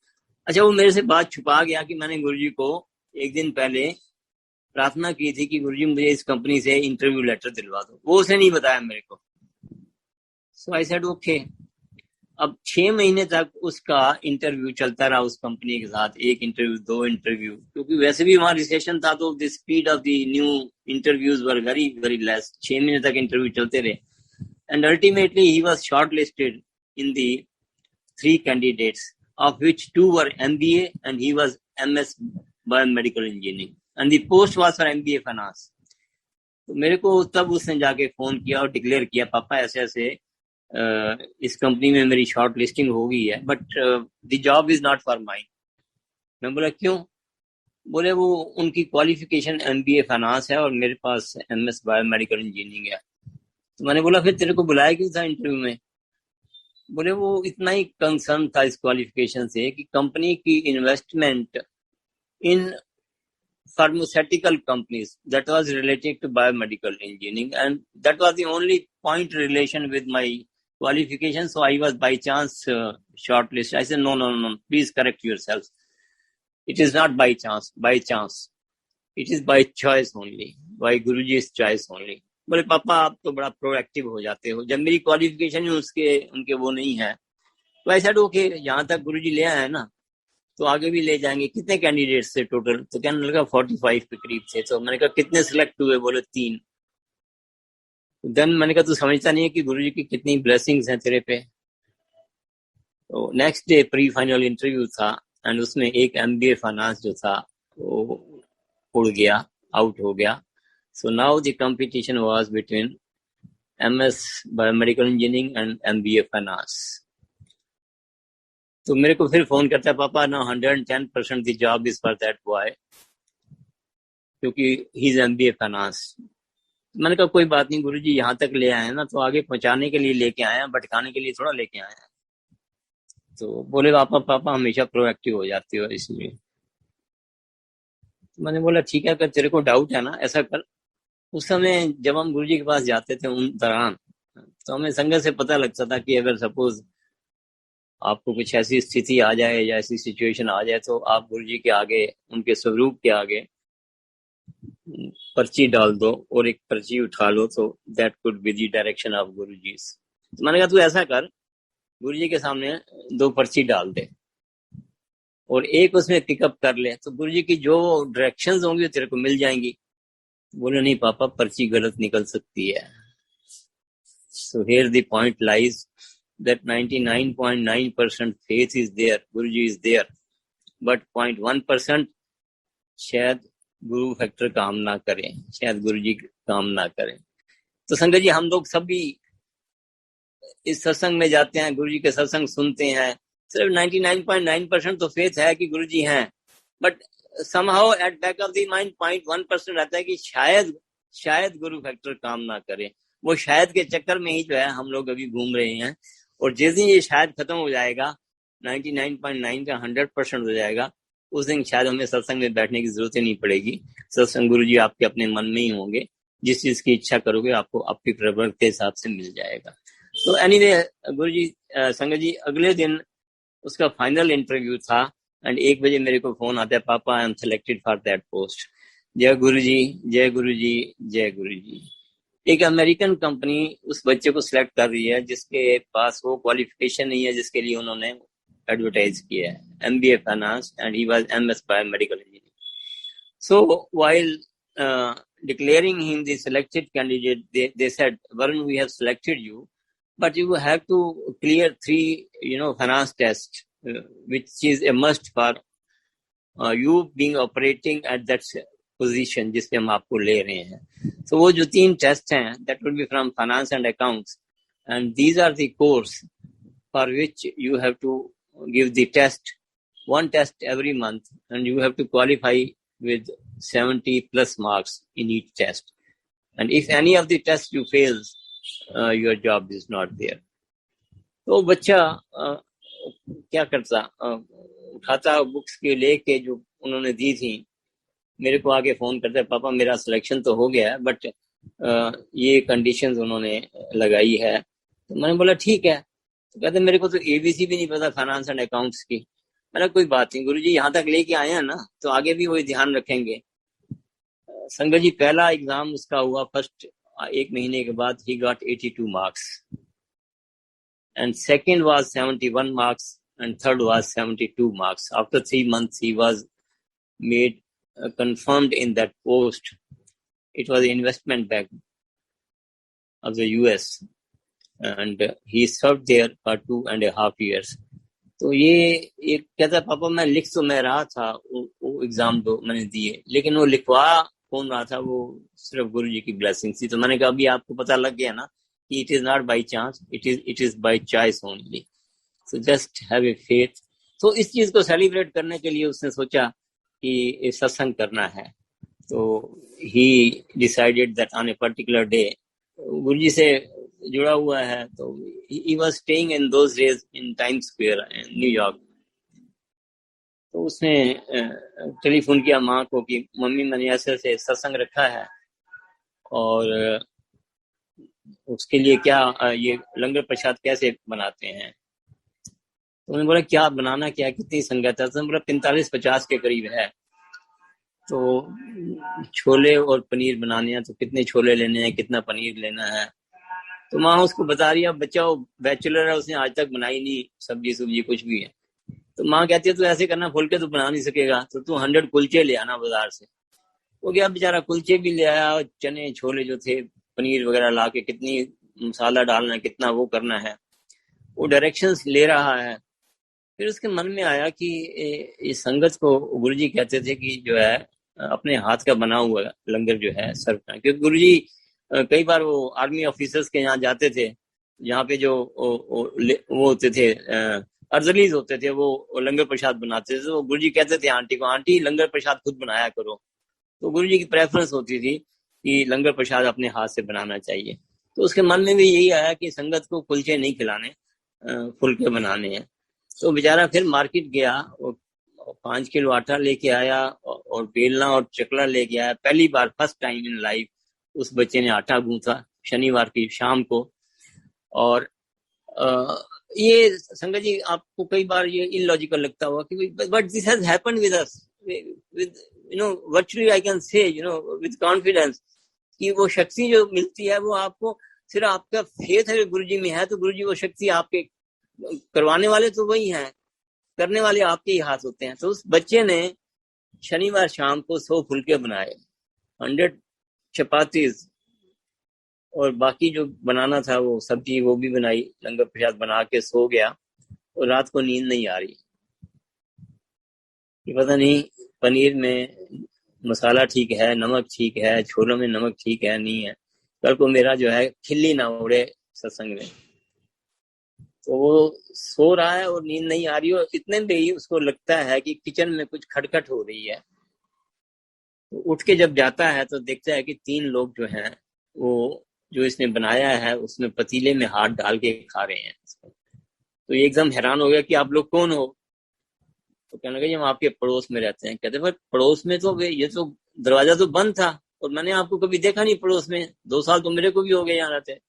अच्छा, वो मेरे से बात छुपा गया कि मैंने गुरुजी को एक दिन पहले प्रार्थना की थी कि गुरुजी मुझे इस कंपनी से इंटरव्यू लेटर दिलवा दो, वो उसने नहीं बताया मेरे को। सो आई सेड ओके। अब 6 महीने तक उसका इंटरव्यू चलता रहा उस कंपनी के साथ, एक इंटरव्यू, 2 इंटरव्यू, क्योंकि वैसे भी वहां रिसेशन था तो the speed of the new interviews were very very less. 6 महीने तक इंटरव्यू चलते रहे and ultimately he was shortlisted in the 3 candidates, of which 2 were MBA and he was MS Biomedical Engineering and the post was for MBA Finance. तो मेरे को तब उसने जाके फोन किया और डिक्लेयर किया, पापा ऐसे ऐसे इस कंपनी में मेरी शॉर्ट लिस्टिंग हो गई है, but the job is not for mine. मैं बोला क्यों? बोले वो उनकी क्वालिफिकेशन MBA फाइनेंस है और मेरे पास MS बायोमेडिकल इंजीनियरिंग है। तो मैंने बोला फिर तेरे को बुलाया क्यों था इंटरव्यू में? बोले वो इतना ही कंसर्न था इस क्वालिफिकेशन से कि कंपनी की investment in pharmaceutical companies that was related to biomedical engineering, and that was the only point relation with my qualification. So I was by chance shortlisted. I said no, please correct yourself. It is not by chance, it is by choice only, by Guruji's choice only. बोले पापा आप तो बड़ा proactive हो जाते हो, जब मेरी क्वालिफिकेशन ही उनके वो नहीं है। तो आई सेड ओके, यहाँ तक गुरुजी ले आए ना तो आगे भी ले जाएंगे। कितने कैंडिडेट्स थे टोटल? तो कहने लगा 45 के करीब थे। तो मैंने कहा कितने सिलेक्ट हुए? बोले 3। देन मैंने कहा तू समझता नहीं है कि गुरुजी की कितनी ब्लेसिंग्स हैं तेरे पे। तो next day pre final interview था एंड उसमें एक MBA फाइनेंस जो था वो उड़ गया, आउट हो गया। So now the competition was between MS biomedical engineering and MBA finance. तो मेरे को फिर फोन करता है, पापा ना 110% the job is for that boy क्योंकि ही इज MBA फाइनेंस। मैंने कहा कोई बात नहीं गुरुजी, यहाँ तक ले आए हैं ना तो आगे पहुंचाने के लिए लेके आए हैं, भटकाने के लिए थोड़ा लेके आए हैं। तो बोले पापा हमेशा प्रोएक्टिव हो जाते हो इसलिए। तो मैंने बोला ठीक है, अगर तेरे को डाउट है ना ऐसा कर। उस समय जब हम गुरुजी के पास जाते थे उन दौरान तो हमें संगत से पता लगता था कि अगर सपोज आपको कुछ ऐसी स्थिति आ जाए या ऐसी सिचुएशन आ जाए तो आप गुरुजी के आगे, उनके स्वरूप के आगे पर्ची डाल दो और एक पर्ची उठा लो, तो that could be the direction of Guruji. तो मैंने कहा तू ऐसा कर, गुरुजी के सामने 2 पर्ची डाल दे और एक उसमें पिकअप कर ले, तो गुरुजी की जो डायरेक्शंस होंगी तेरे को मिल जाएंगी। बोले नहीं पापा, पर्ची गलत निकल सकती है। So here the point lies that 99.9% faith is there, Guruji is there, but 0.1% शायद गुरु फैक्टर काम ना करें, शायद गुरुजी काम ना करें। तो संगत जी हम लोग सभी इस सत्संग में जाते हैं, गुरुजी के सत्संग सुनते हैं, सिर्फ 99.9% तो फेथ है कि गुरुजी हैं, but somehow at back of the mind 0.1% रहता है कि शायद गुरु फैक्टर काम ना करे। वो शायद के चक्कर में ही जो है हम लोग अभी घूम रहे हैं, और जिस दिन ये शायद खत्म हो जाएगा, 99.9 का 100% हो जाएगा, उस दिन शायद हमें सत्संग में बैठने की जरूरत ही नहीं पड़ेगी। सत्संग गुरुजी आपके अपने मन में ही होंगे, जिस चीज की इच्छा करोगे आपको आपकी प्रवृत्ति के हिसाब से मिल जाएगा। तो एनीवे गुरुजी, संगत जी अगले दिन उसका फाइनल इंटरव्यू था एंड 1 बजे मेरे को फोन आता है, पापा I am selected for that post. जय गुरुजी, जय गुरुजी, जय गुरुजी। एक अमेरिकन कंपनी उस बच्चे को सिलेक्ट कर रही है जिसके पास वो क्वालिफिकेशन नहीं है जिसके लिए उन्होंने एडवर्टाइज किया है, MBA finance and he was MS biomedical engineering. So while declaring him the selected candidate, they said, Varun, we have selected you, but you have to clear 3 finance tests which is a must for you being operating at that position जिसपे हम आपको ले रहे हैं. So वो जो 3 test हैं, that will be from finance and accounts, and these are the course for which you have to give the test, one test every month, and you have to qualify with 70 plus marks in each test. And if any of the tests you fail, your job is not there. तो बच्चा क्या करता, उठाता books के लेके जो उन्होंने दी थी, मेरे को आके फोन करता है, पापा मेरा सिलेक्शन तो हो गया है, बट ये कंडीशंस उन्होंने लगाई है. तो मैंने बोला ठीक है. तो कहते मेरे को तो एबीसी भी नहीं पता फाइनेंस एंड अकाउंट्स की. मैंने कोई बात नहीं गुरुजी, यहाँ तक लेके आए हैं ना, तो आगे भी वही ध्यान रखेंगे. संगत जी पहला एग्जाम उसका हुआ, फर्स्ट 1 महीने के बाद he got 82 marks, and second was 71 marks, and third was 72 marks. After 3 months, he was made confirmed in that post. It was an investment bank of the US, and he served there for 2.5 years. तो ये कहता पापा मैं लिख तो मैं रहा था, वो एग्जाम तो मैंने दिए, लेकिन वो लिखवा कौन रहा था, वो सिर्फ गुरु जी की ब्लेसिंग थी. तो मैंने कहा अभी आपको पता लग गया ना, it is not by chance, it is by choice only. So just have a faith. So इस चीज को सेलिब्रेट करने के लिए उसने सोचा कि सत्संग करना है. तो he decided that on a particular day, गुरुजी से जुड़ा हुआ है, तो he was staying in those days in Times Square in New York. तो उसने टेलीफोन किया माँ को कि मम्मी मैंने ऐसे ऐसे सत्संग रखा है, और उसके लिए क्या ये लंगर प्रसाद कैसे बनाते हैं. तो उन्होंने बोला क्या बनाना, क्या कितनी संगत है. तो बोला 45-50 के करीब है. तो छोले और पनीर बनाने हैं, तो कितने छोले लेने हैं, कितना पनीर लेना है. तो माँ उसको बता रही है, बच्चा वो बैचलर है, उसने आज तक बनाई नहीं सब्जी कुछ भी है. तो माँ कहती है तू ऐसे करना, फुलके तो बना नहीं सकेगा, तो तू 100 कुलचे ले आना बाजार से. वो गया बेचारा, कुलचे भी ले आया, और चने छोले जो थे, पनीर वगैरह ला के, कितनी मसाला डालना है, कितना वो करना है, वो डायरेक्शंस ले रहा है. फिर उसके मन में आया कि इस संगत को गुरुजी कहते थे कि जो है अपने हाथ का बना हुआ लंगर जो है सर्व करना. क्योंकि गुरुजी कई बार वो आर्मी ऑफिसर्स के यहाँ जाते थे, जहाँ पे जो वो होते थे अर्जलीज होते थे, वो लंगर प्रसाद बनाते थे. तो गुरुजी कहते थे आंटी को, आंटी लंगर प्रसाद खुद बनाया करो. तो गुरुजी की प्रेफरेंस होती थी कि लंगर प्रसाद अपने हाथ से बनाना चाहिए. तो उसके मन में भी यही आया कि संगत को कुलचे नहीं खिलाने, फुलके बनाने हैं. तो बेचारा फिर मार्केट गया, 5 किलो आटा लेके आया, और बेलना और चकला लेके आया. पहली बार, फर्स्ट टाइम इन लाइफ, उस बच्चे ने आटा गूंथा शनिवार की शाम को. और ये संगत जी आपको कई बार ये इलॉजिकल लगता होगा कि but this has happened with us, with virtually I can say with confidence कि वो शक्ति जो मिलती है वो आपको सिर्फ आपका फेथ है गुरुजी में है, तो गुरुजी वो शक्ति आपके करवाने वाले तो वही हैं, करने वाले आपके ही हाथ होते हैं. तो उस बच्चे ने शनिवार शाम को 100 फुलके बनाए, 100 चपातीज, और बाकी जो बनाना था वो सब्जी वो भी बनाई, लंगर प्रसाद बना के सो गया. और रात को नींद नहीं आ रही, ये पता नहीं पनीर में मसाला ठीक है, नमक ठीक है, छोलों में नमक ठीक है नहीं है, कल को मेरा जो है खिल्ली ना उड़े सत्संग में. तो वो सो रहा है और नींद नहीं आ रही, और इतने में ही उसको लगता है कि किचन में कुछ खटखट हो रही है. तो उठ के जब जाता है तो देखता है कि 3 लोग जो हैं वो जो इसने बनाया है उसमें पतीले में हाथ डाल के खा रहे हैं. तो ये एकदम हैरान हो गया कि आप लोग कौन हो. तो कहने लगे हम आपके पड़ोस में रहते हैं. कहते पर पड़ोस में तो ये तो दरवाजा तो बंद था, और मैंने आपको कभी देखा नहीं पड़ोस में, 2 साल तो मेरे को भी हो गए यहाँ रहते. तो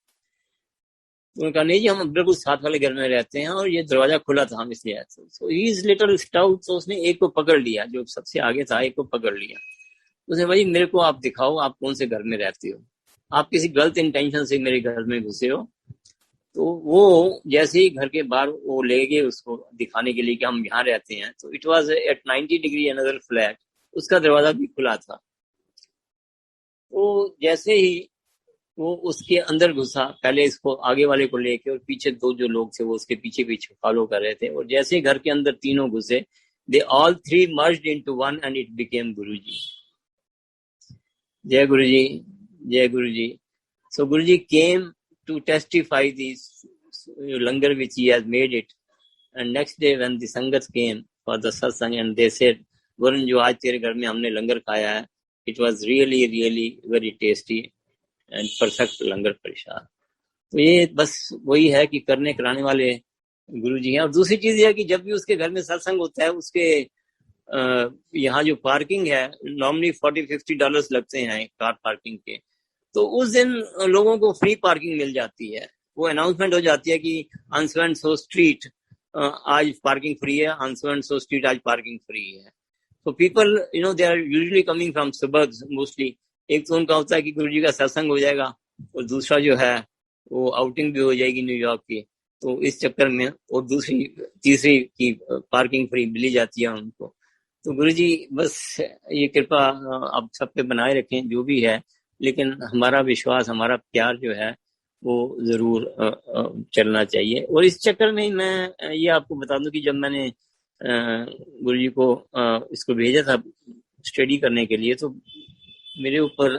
उन्होंने कहा नहीं जी हम बिल्कुल साथ वाले घर में रहते हैं, और ये दरवाजा खुला था हम इसलिए आए. सो ही इज लिटिल स्टाउट. तो उसने एक को पकड़ लिया, जो सबसे आगे था, एक को पकड़ लिया. उसने भाई मेरे को आप दिखाओ आप कौन से घर में रहते हो, आप किसी गलत इंटेंशन से मेरे घर में घुसे हो. तो वो जैसे ही घर के बाहर वो ले गए उसको दिखाने के लिए कि हम यहाँ रहते हैं. तो it was at 90 degree another flat, उसका दरवाजा भी खुला था. तो जैसे ही वो उसके अंदर घुसा, पहले इसको आगे वाले को लेके, और पीछे दो जो लोग थे वो उसके पीछे पीछे फॉलो कर रहे थे, और जैसे ही घर के अंदर तीनों घुसे, they all three merged into one and it became Guruji. Jai Guruji, Jai Guruji. So Guruji came to testify this langar which he has made it, and next day when the Sangat came for the satsang and they said, Varun, जो आज तेरे घर में हमने लंगर खाया है, it was really really very tasty and perfect लंगर प्रसाद. तो ये बस वही है कि करने कराने वाले गुरुजी हैं. और दूसरी चीज ये है कि जब भी उसके घर में सत्संग होता है, उसके यहाँ जो पार्किंग है, नॉर्मली $40-50 लगते हैं कार पार्किंग के, तो उस दिन लोगों को फ्री पार्किंग मिल जाती है. वो अनाउंसमेंट हो जाती है कि on so and so street आज पार्किंग फ्री है, on so and so street आज पार्किंग फ्री है. तो people they are usually coming from suburbs mostly. एक तो उनका होता है कि गुरुजी का सत्संग हो जाएगा, और दूसरा जो है वो आउटिंग भी हो जाएगी न्यूयॉर्क की. तो इस चक्कर में, और दूसरी तीसरी की पार्किंग फ्री मिली जाती है उनको. तो गुरुजी बस ये कृपा आप सब पे बनाए रखें जो भी है, लेकिन हमारा विश्वास, हमारा प्यार जो है वो जरूर चलना चाहिए. और इस चक्कर में मैं ये आपको बता दूं कि जब मैंने गुरुजी को इसको भेजा था स्टडी करने के लिए, तो मेरे ऊपर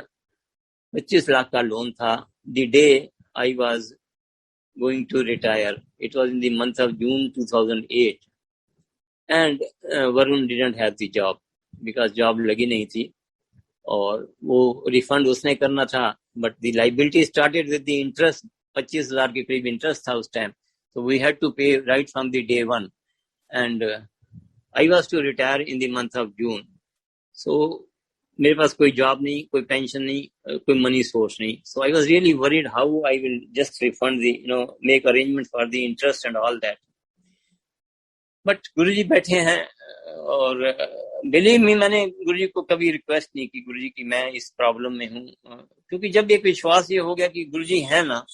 25 लाख का लोन था. The day I was going to retire, it was in the month of June 2008, and Varun didn't have the job because job लगी नहीं थी, और वो रिफंड उसने करना था, but the liability started with the interest. 25,000 के करीब इंटरेस्ट था उस time, so we had to pay right from the day one, and I was to retire in the month of June. So मेरे पास कोई job नहीं, कोई pension नहीं, कोई मनी सोर्स नहीं. So I was really worried how I will just refund the, make arrangement for the interest and all that. But Guruji बैठे हैं, और बिलीव मी, मैंने गुरुजी को कभी रिक्वेस्ट नहीं की गुरुजी की मैं इस प्रॉब्लम में हूँ, क्योंकि जब एक विश्वास ये हो गया कि गुरुजी है ना,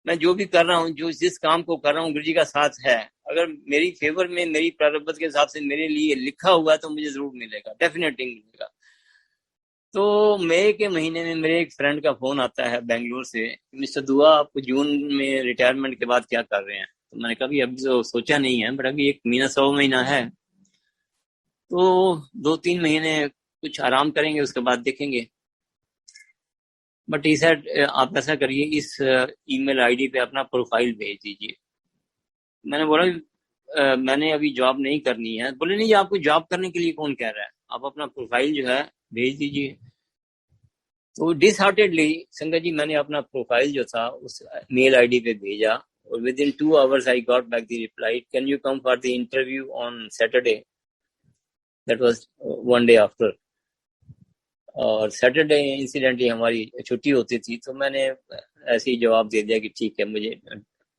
मैं जो भी कर रहा हूँ, जो जिस काम को कर रहा हूँ, गुरुजी का साथ है. अगर मेरी फेवर में, मेरी प्रारब्ध के हिसाब से मेरे लिए लिखा हुआ है तो मुझे जरूर मिलेगा, डेफिनेटली मिलेगा. तो मई के महीने में मेरे एक फ्रेंड का फोन आता है बेंगलोर से, मिस्टर दुआ आप जून में रिटायरमेंट के बाद क्या कर रहे हैं. तो मैंने कहा अभी तो सोचा नहीं है, बट अभी 1 महीना है, तो 2-3 महीने कुछ आराम करेंगे, उसके बाद देखेंगे. बट ही सेड आप ऐसा करिए, इस ईमेल आईडी पे अपना प्रोफाइल भेज दीजिए. मैंने बोला मैंने अभी जॉब नहीं करनी है. बोले नहीं, आपको जॉब करने के लिए कौन कह रहा है, आप अपना प्रोफाइल जो है भेज दीजिए. तो डिसहार्टेडली संगत जी मैंने अपना प्रोफाइल जो था उस मेल आईडी पे भेजा, और within 2 hours I got back the reply, can you come for the interview on Saturday? That was one day after. और सैटरडे इंसिडेंटली हमारी छुट्टी होती थी, तो मैंने ऐसे ही जवाब दे दिया कि ठीक है, मुझे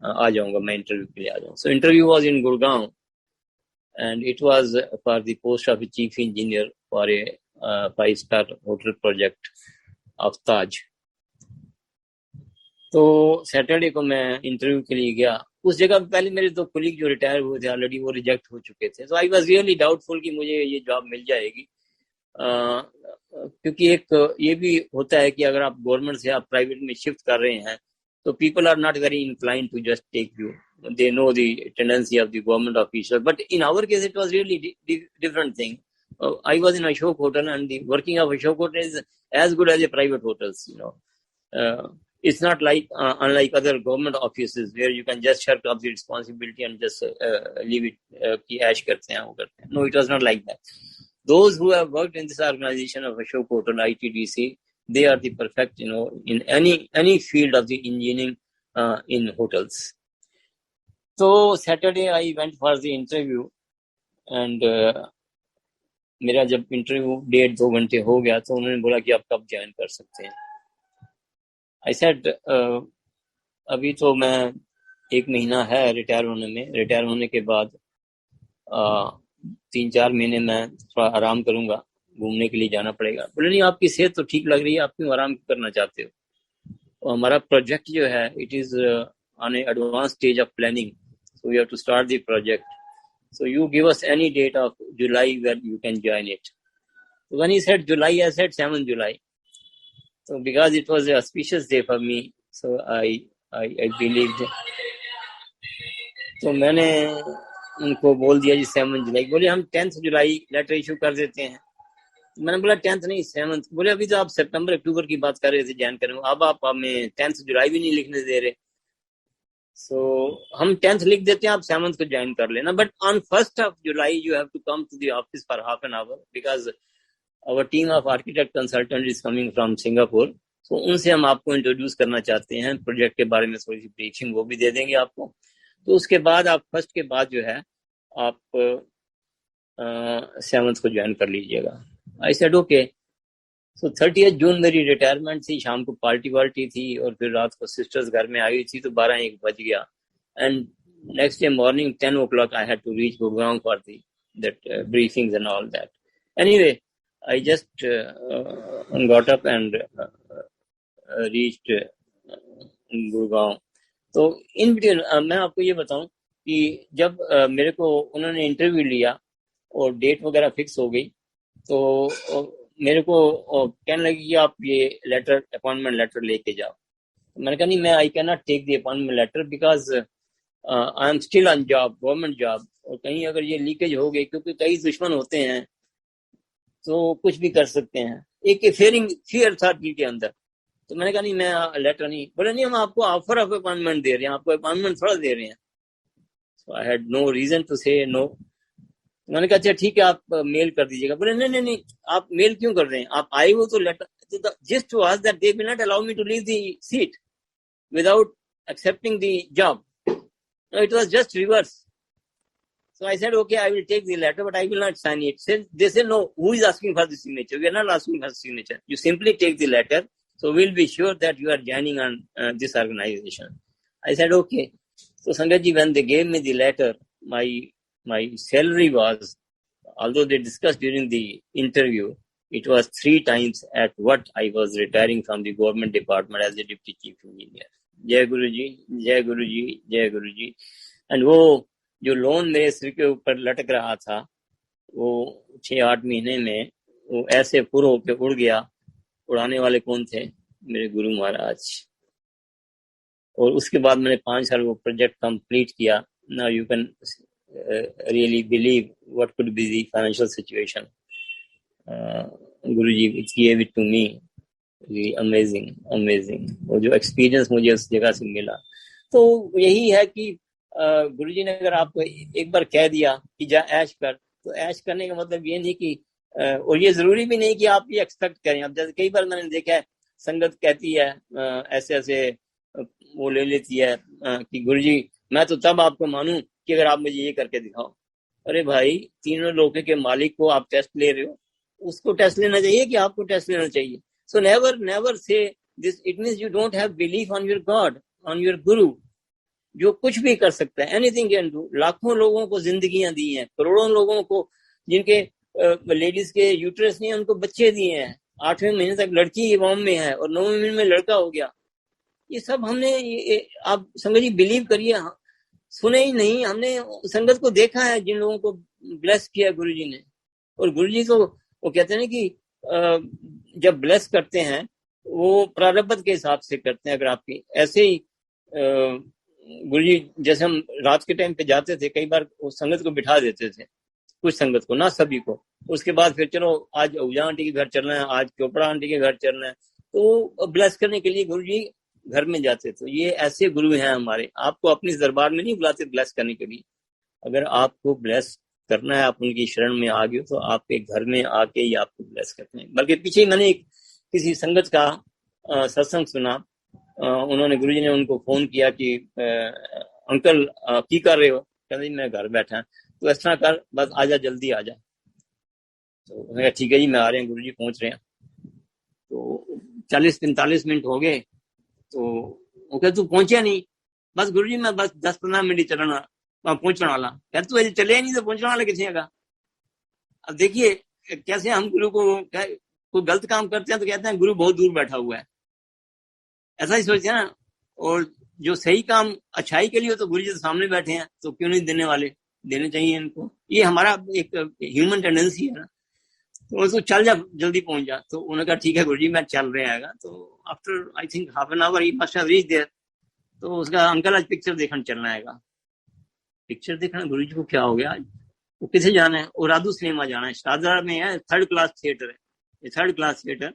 आ जाऊंगा, मैं इंटरव्यू के लिए आ जाऊंगा. So interview was in Gurgaon, and it was for the post of chief engineer for a 5-star hotel project of Taj. तो सैटरडे को मैं इंटरव्यू के लिए गया. उस जगह पहले मेरे 2 कोलीग जो रिटायर हुए थे ऑलरेडी, वो रिजेक्ट हो चुके थे. तो आई वाज रियली डाउटफुल कि मुझे ये जॉब मिल जाएगी, क्योंकि एक ये भी होता है कि अगर आप गवर्नमेंट से आप प्राइवेट में शिफ्ट कर रहे हैं, तो people are not very inclined to just take you. They know the tendency of the government officer, but in our case it was really different thing. I was in Ashok Hotel, and the working of Ashok Hotel is as good as a private hotels. It's not like unlike other government offices where you can just shirk off the responsibility and just leave it ki ash karte hain, wo karte hain. No, it was not like that. Those who have worked in this organization of Ashok Hotel ITDC, they are the perfect, in any field of the engineering in hotels. So Saturday I went for the interview, and मेरा जब interview 1.5-2 घंटे हो गया, तो उन्होंने बोला कि आप कब ज्वाइन कर सकते हैं. आई सेड अभी तो मैं 1 महीना है रिटायर होने में, रिटायर होने के बाद 3-4 महीने मैं थोड़ा आराम करूंगा, घूमने के लिए जाना पड़ेगा. बोले नहीं, आपकी सेहत तो ठीक लग रही है, आप क्यों आराम करना चाहते हो. और हमारा प्रोजेक्ट जो है it is on a advance stage of planning, so we have to start the project. So you give us any date of July where you can join it. So when he said July, I said 7 July. So because it was an auspicious day for me, so I believed. तो मैंने उनको बोल दिया जी 7 जुलाई। बोले हम 10 जुलाई letter issue कर देते हैं। मैंने बोला 10 नहीं 7। बोले अभी तो आप सितंबर अक्टूबर की बात कर रहे थे ज्वाइन करने, अब आप हमें 10 जुलाई भी नहीं लिखने दे रहे। सो हम 10 लिख देते हैं, आप 7 को ज्वाइन कर लेना, but on 1 July you have to come to the office for half an hour because our team of architect consultant is coming from Singapore. तो उनसे हम आपको इंट्रोड्यूस करना चाहते हैं, प्रोजेक्ट के बारे में थोड़ी सी ब्रीफिंग वो भी दे देंगे आपको। तो उसके बाद आप 1 के बाद जो है आप 7 को ज्वाइन कर लीजिएगा। I said okay. सो 30 जून मेरी रिटायरमेंट थी, शाम को पार्टी थी और फिर रात को सिस्टर्स घर में आई थी तो 12-1 बज गया। And next day morning 10 o'clock I had to reach Gurgaon for that briefings and all that. Anyway I just got up and reached Gurgaon. तो इन बिटवीन मैं आपको ये बताऊं कि जब मेरे को उन्होंने इंटरव्यू लिया और डेट वगैरह फिक्स हो गई तो मेरे को कहने लगी कि आप ये लेटर अपॉइंटमेंट लेटर लेके जाओ। मैंने कहा नहीं, मैं I can not take the appointment letter because I am still on job, government job, और कहीं अगर ये लीकेज हो गई, क्योंकि कई दुश्मन होते हैं तो कुछ भी कर सकते हैं, एक फियर था दिल के अंदर। तो मैंने कहा नहीं, मैं लेटर नहीं। बोले नहीं, हम आपको ऑफर ऑफ अपॉइंटमेंट दे रहे हैं, आपको अपॉइंटमेंट थोड़ा दे रहे हैं। So I had no reason to say no. मैंने कहा अच्छा ठीक है, आप मेल कर दीजिएगा। बोले नहीं नहीं नहीं, आप मेल क्यों कर रहे हैं, आप आए हो तो letter just was that they will not allow me to leave the seat without accepting the job. It was just reverse. So I said, okay, I will take the letter, but I will not sign it. They said, no, who is asking for the signature? We are not asking for the signature. You simply take the letter. So we'll be sure that you are joining on this organization. I said, okay. So Sangatji, when they gave me the letter, my salary was, although they discussed during the interview, it was 3 times at what I was retiring from the government department as a deputy chief engineer. Jai Guruji, Jai Guruji, Jai Guruji. And वो जो loan मेरे सिर के ऊपर लटक रहा था वो 6-8 महीने में वो ऐसे पूरा होके उड़ गया। उड़ाने वाले कौन थे? मेरे गुरु महाराज। और उसके बाद मैंने 5 साल वो प्रोजेक्ट कंप्लीट किया। Now you can really believe what could be the financial situation. Guruji give it to me, amazing. वो जो एक्सपीरियंस मुझे उस जगह से मिला, तो यही है कि गुरुजी ने अगर आपको एक बार कह दिया कि जा ऐश कर, तो ऐश करने का मतलब ये नहीं कि और ये जरूरी भी नहीं कि आप ये एक्सपेक्ट करें। अब जैसे कई बार मैंने देखा है संगत कहती है ऐसे वो ले लेती है कि गुरुजी मैं तो तब आपको मानूं कि अगर आप मुझे ये करके दिखाओ। अरे भाई, तीनों लोगों के मालिक को आप टेस्ट ले रहे हो, उसको टेस्ट लेना चाहिए कि आपको टेस्ट लेना चाहिए। So never say this, it means you don't have belief on your God, on your गुरु, जो कुछ भी कर सकता है, एनीथिंग कैन डू। लाखों लोगों को जिंदगियां दी हैं, करोड़ों लोगों को जिनके लेडीज के यूट्रस नहीं है उनको बच्चे दिए हैं, 8वें महीने तक लड़की वॉम में है और 9वें महीने में लड़का हो गया। ये सब हमने आप संगत जी बिलीव करिए, सुने ही नहीं, हमने संगत को देखा है जिन लोगों को ब्लेस किया गुरुजी ने। और गुरुजी तो वो कहते हैं कि जब ब्लेस करते हैं वो प्रारब्ध के हिसाब से करते हैं। अगर आपकी ऐसे ही गुरुजी, जैसे हम रात के टाइम पे जाते थे, कई बार वो संगत को बिठा देते थे, कुछ संगत को, ना सभी को। उसके बाद फिर चलो आज ऊजा आंटी के घर चलना है, आज चोपड़ा आंटी के घर चलना है, तो ब्लेस करने के लिए गुरुजी घर में जाते थे। ये ऐसे गुरु हैं हमारे, आपको अपने दरबार में नहीं बुलाते ब्लेस करने के लिए। अगर आपको ब्लेस करना है, आप उनकी शरण में आ गए तो आपके घर में आके ही आपको ब्लेस करते हैं। बल्कि पीछे मैंने किसी संगत का सत्संग सुना, उन्होंने गुरुजी ने उनको फोन किया कि अंकल की कर रहे हो? कहते मैं घर बैठा है। तो इस तरह कर, बस आजा, जल्दी आजा। तो मैं ठीक है जी, मैं आ रहे हैं, गुरुजी पहुंच रहे हैं। तो 40-45 मिनट हो गए, तो वो कहते तू पहुंचा नहीं? बस गुरुजी मैं बस 10-15 मिनट चलना पहुंचने वाला। कहते तू चले नहीं तो पहुंचने वाला किसी का। अब देखिए कैसे हम गुरु को कोई गलत काम करते हैं तो कहते हैं गुरु बहुत दूर बैठा हुआ है, ऐसा ही सोचते हैं ना। और जो सही काम अच्छाई के लिए हो तो गुरु जी तो सामने बैठे हैं, तो क्यों नहीं देने वाले, देने चाहिए इनको। ये हमारा एक ह्यूमन टेंडेंसी है ना। तो उसको चल जा, जल्दी पहुंच जा। तो उन्होंने कहा ठीक है गुरुजी मैं चल रहे आएगा। तो after I think half an hour he must have reached there. तो उसका अंकल आज पिक्चर देखने चलना आएगा। पिक्चर देखना, गुरुजी को क्या हो गया आज? वो किसे जाना है? वो राधू सिनेमा जाना है, शारदा में है, 3rd क्लास थिएटर है, ये 3rd class theatre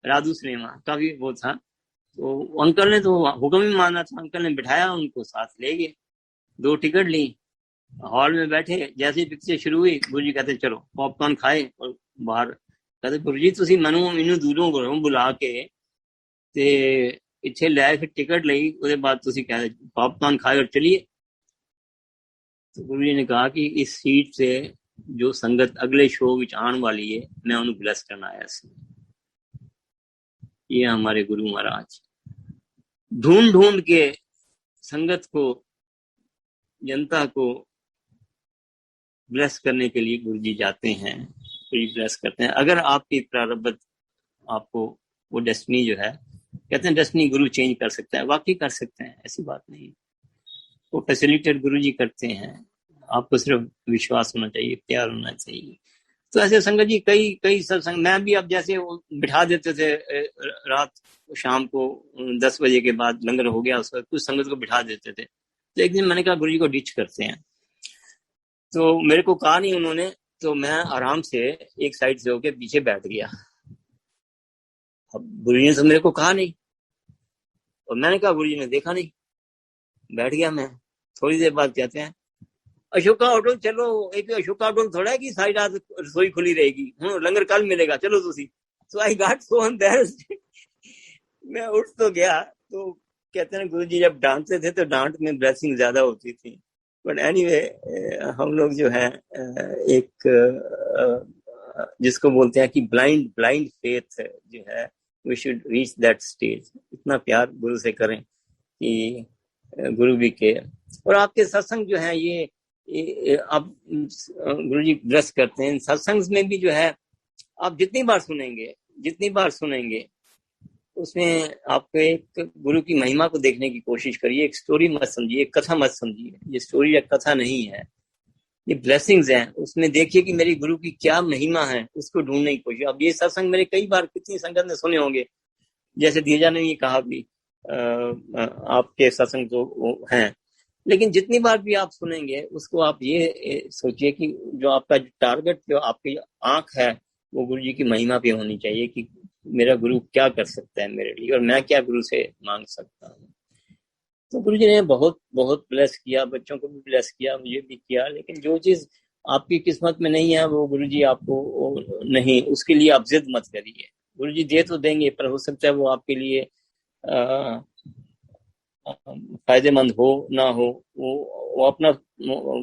Radhu cinema का भी वो था। तो अंकल ने तो हुक्म ही माना था, अंकल ने बिठाया, उनको साथ ले गए, 2 टिकट ली, हॉल में बैठे। जैसे ही पिक्चर शुरू हुई गुरुजी कहते चलो पॉपकॉर्न खाए और बाहर। कहते गुरुजी तुसी मैनू इन्नू दूरों घरों बुला के ते इत्थे लै फिर टिकट लई, उसके बाद तुसी कहते पॉपकॉर्न खाए और चलिए। तो गुरुजी ने कहा कि इस सीट से जो संगत अगले शो विच आने वाली है मैं उन्हें ब्लेस करना आया सी। ये हमारे गुरु महाराज ढूंढ ढूंढ के संगत को, जनता को ब्लेस करने के लिए गुरुजी जाते हैं, गुरुजी ब्लेस करते हैं। अगर आपकी प्रारब्ध आपको वो डेस्टिनी जो है, कहते हैं डेस्टिनी गुरु चेंज कर सकता है, वाकई कर सकते हैं, ऐसी बात नहीं। वो फैसिलिटेट गुरुजी करते हैं, आपको सिर्फ विश्वास होना चाहिए, प्यार होना चाहिए। तो ऐसे संगत जी कई कई सत्संग मैं भी, अब जैसे बिठा देते थे रात शाम को 10 बजे के बाद लंगर हो गया, उस वक्त कुछ संगत को बिठा देते थे। तो एक दिन मैंने कहा गुरुजी को डिच करते हैं। तो मेरे को कहा नहीं उन्होंने, तो मैं आराम से एक साइड से होके पीछे बैठ गया। अब गुरुजी ने तो मेरे को कहा नहीं, और मैंने कहा गुरुजी ने देखा नहीं, बैठ गया मैं। थोड़ी देर बाद कहते हैं अशोका होटल चलो। एक अशोका होटल थोड़ा है कि सारी रात रसोई खुली रहेगी, लंगर कल मिलेगा, चलो तुसी। सो आई गॉट सो एम्बैरेस्ड। मैं उठ तो गया। तो कहते हैं गुरुजी जब डांटते थे तो डांट में ब्लेसिंग ज्यादा होती थी। बट एनीवे हम लोग जो है एक जिसको बोलते हैं कि ब्लाइंड फेथ जो है, we should reach that stage. इतना प्यार गुरु से करें कि गुरु भी के। और आपके सत्संग जो है ये आप गुरुजी ब्लेस करते हैं। सत्संग में भी जो है आप जितनी बार सुनेंगे उसमें आपको एक गुरु की महिमा को देखने की कोशिश करिए। एक स्टोरी मत समझिए, एक कथा मत समझिए। ये स्टोरी या कथा नहीं है, ये ब्लेसिंग्स हैं। उसमें देखिए कि मेरी गुरु की क्या महिमा है, उसको ढूंढने की कोशिश। अब ये सत्संग मेरे कई बार कितनी संगत ने सुने होंगे, जैसे धीरजा ने ये कहा भी आपके सत्संग तो हैं, लेकिन जितनी बार भी आप सुनेंगे उसको आप ये सोचिए कि जो आपका टारगेट, जो आपकी आंख है, वो गुरु जी की महिमा पे होनी चाहिए कि मेरा गुरु क्या कर सकता है मेरे लिए और मैं क्या गुरु से मांग सकता हूँ। तो गुरु जी ने बहुत बहुत ब्लेस किया, बच्चों को भी ब्लेस किया, मुझे भी किया। लेकिन जो चीज आपकी किस्मत में नहीं है वो गुरु जी आपको नहीं, उसके लिए आप जिद मत करिए। गुरु जी दे तो देंगे, पर हो सकता है वो आपके लिए फायदेमंद हो ना हो। वो अपना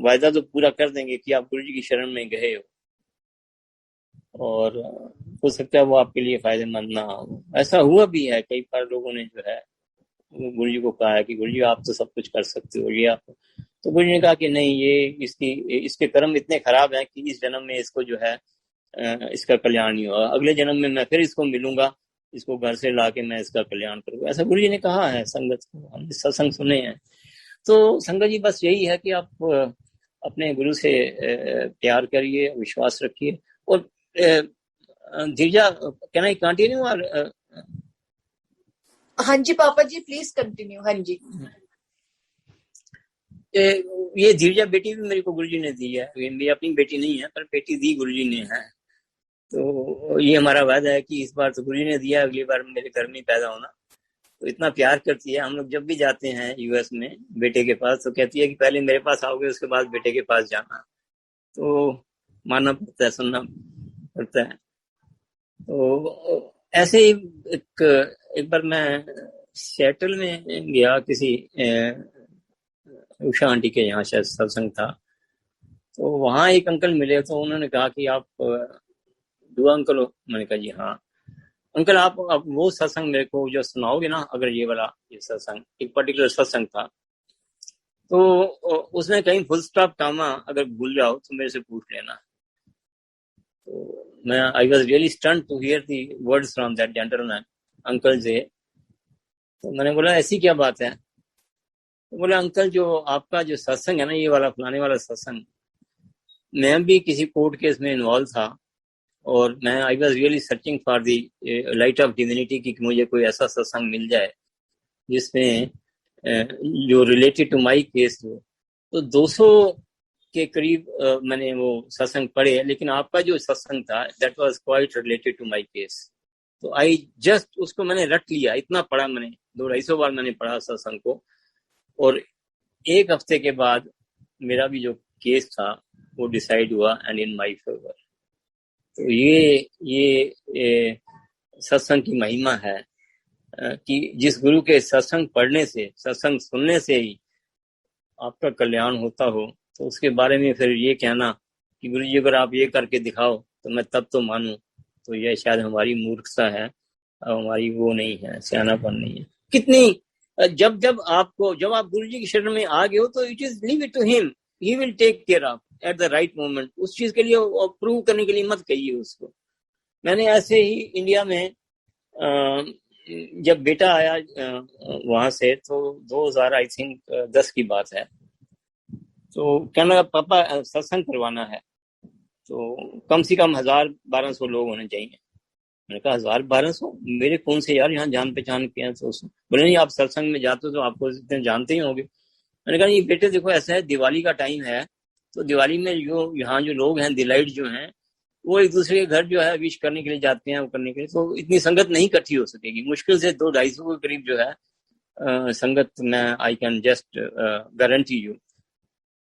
वायदा तो पूरा कर देंगे कि आप गुरु जी की शरण में गए हो, और हो सकता है वो आपके लिए फायदेमंद ना हो। ऐसा हुआ भी है, कई बार लोगों ने जो है गुरु जी को कहा है कि गुरु जी आप तो सब कुछ कर सकते हो, ये आप। तो गुरु जी ने कहा कि नहीं, ये इसके कर्म इतने खराब हैं कि इस जन्म में इसको जो है इसका कल्याण नहीं होगा, अगले जन्म में मैं फिर इसको मिलूंगा, इसको घर से लाके मैं इसका कल्याण करूंगा। ऐसा गुरु जी ने कहा है संगत को, हमने सत्संग सुने हैं। तो संगत जी बस यही है कि आप अपने गुरु से प्यार करिए, विश्वास रखिए। और धीरजा, कैन आई कंटिन्यू? हाँ जी पापा जी, प्लीज कंटिन्यू। हाँ जी। ये धीरजा बेटी भी मेरे को गुरुजी ने दी है, मेरी अपनी बेटी नहीं है पर बेटी दी गुरुजी ने है। तो ये हमारा वादा है कि इस बार तो गुरुजी ने दिया, अगली बार मेरे घर में पैदा होना। तो इतना प्यार करती है। हम लोग जब भी जाते हैं यूएस में बेटे के पास, तो कहती है कि पहले मेरे पास आओगे, उसके बाद बेटे के पास जाना। तो मानना पड़ता है, सुनना पड़ता है। तो ऐसे ही एक बार मैं सेटल में गया, किसी उषा आंटी के यहाँ शायद सत्संग था। तो वहां एक अंकल मिले, तो उन्होंने कहा कि आप दुआ अंकल हो? मैंने कहा जी हाँ। अंकल आप वो सत्संग मेरे को जो सुनाओगे ना, अगर ये वाला ये सत्संग, एक पर्टिकुलर सत्संग था, तो उसमें कहीं फुल स्टॉप कामा अगर भूल जाओ तो मेरे से पूछ लेना। तो मैं I was really stunned to hear the words from that gentleman uncle से। तो मैंने बोला ऐसी क्या बात है? तो बोले अंकल जो आपका जो सत्संग है ना, ये वाला फलाने वाला सत्संग, मैं भी किसी कोर्ट केस में इन्वॉल्व था, और मैं I was really searching for the light of divinity कि मुझे कोई ऐसा सत्संग मिल जाए जिसमें जो रिलेटेड टू माई केस हो। तो 200 के करीब मैंने वो सत्संग पढ़े, लेकिन आपका जो सत्संग था that was quite related to my case. तो आई जस्ट उसको मैंने रट लिया, इतना पढ़ा मैंने, 200-250 बार मैंने पढ़ा सत्संग को। और एक हफ्ते के बाद मेरा भी जो केस था वो डिसाइड हुआ एंड इन माय फेवर। तो ये सत्संग की महिमा है कि जिस गुरु के सत्संग पढ़ने से, सत्संग सुनने से ही आपका कल्याण होता हो, तो उसके बारे में फिर ये कहना कि गुरु जी अगर आप ये करके दिखाओ तो मैं तब तो मानूं, तो यह शायद हमारी मूर्खता है, हमारी वो नहीं है, सियानापन नहीं है। कितनी जब आप गुरु जी की शरण में आ गए हो तो it is leave it to him, he will take care of at the right moment. उस चीज के लिए प्रूव करने के लिए मत कहिए उसको। मैंने ऐसे ही इंडिया में जब बेटा आया वहां से, तो 2000 आई थिंक 10 की बात है, तो कहने लगा पापा सत्संग करवाना है, तो कम से कम 1000-1200 लोग होने चाहिए। मैंने कहा 1000-1200 मेरे कौन से यार यहाँ जान पहचान के हैं। तो बोले नहीं आप सत्संग में जाते हो तो आपको इतने जानते ही होंगे। मैंने कहा नहीं बेटे देखो ऐसा है, दिवाली का टाइम है, तो दिवाली में जो यहाँ जो लोग हैं दिलाइट जो हैं वो एक दूसरे के घर जो है विश करने के लिए जाते हैं, वो करने के लिए, तो इतनी संगत नहीं इकट्ठी हो सकेगी। मुश्किल से 200-250 के करीब जो है संगत में I can just guarantee you.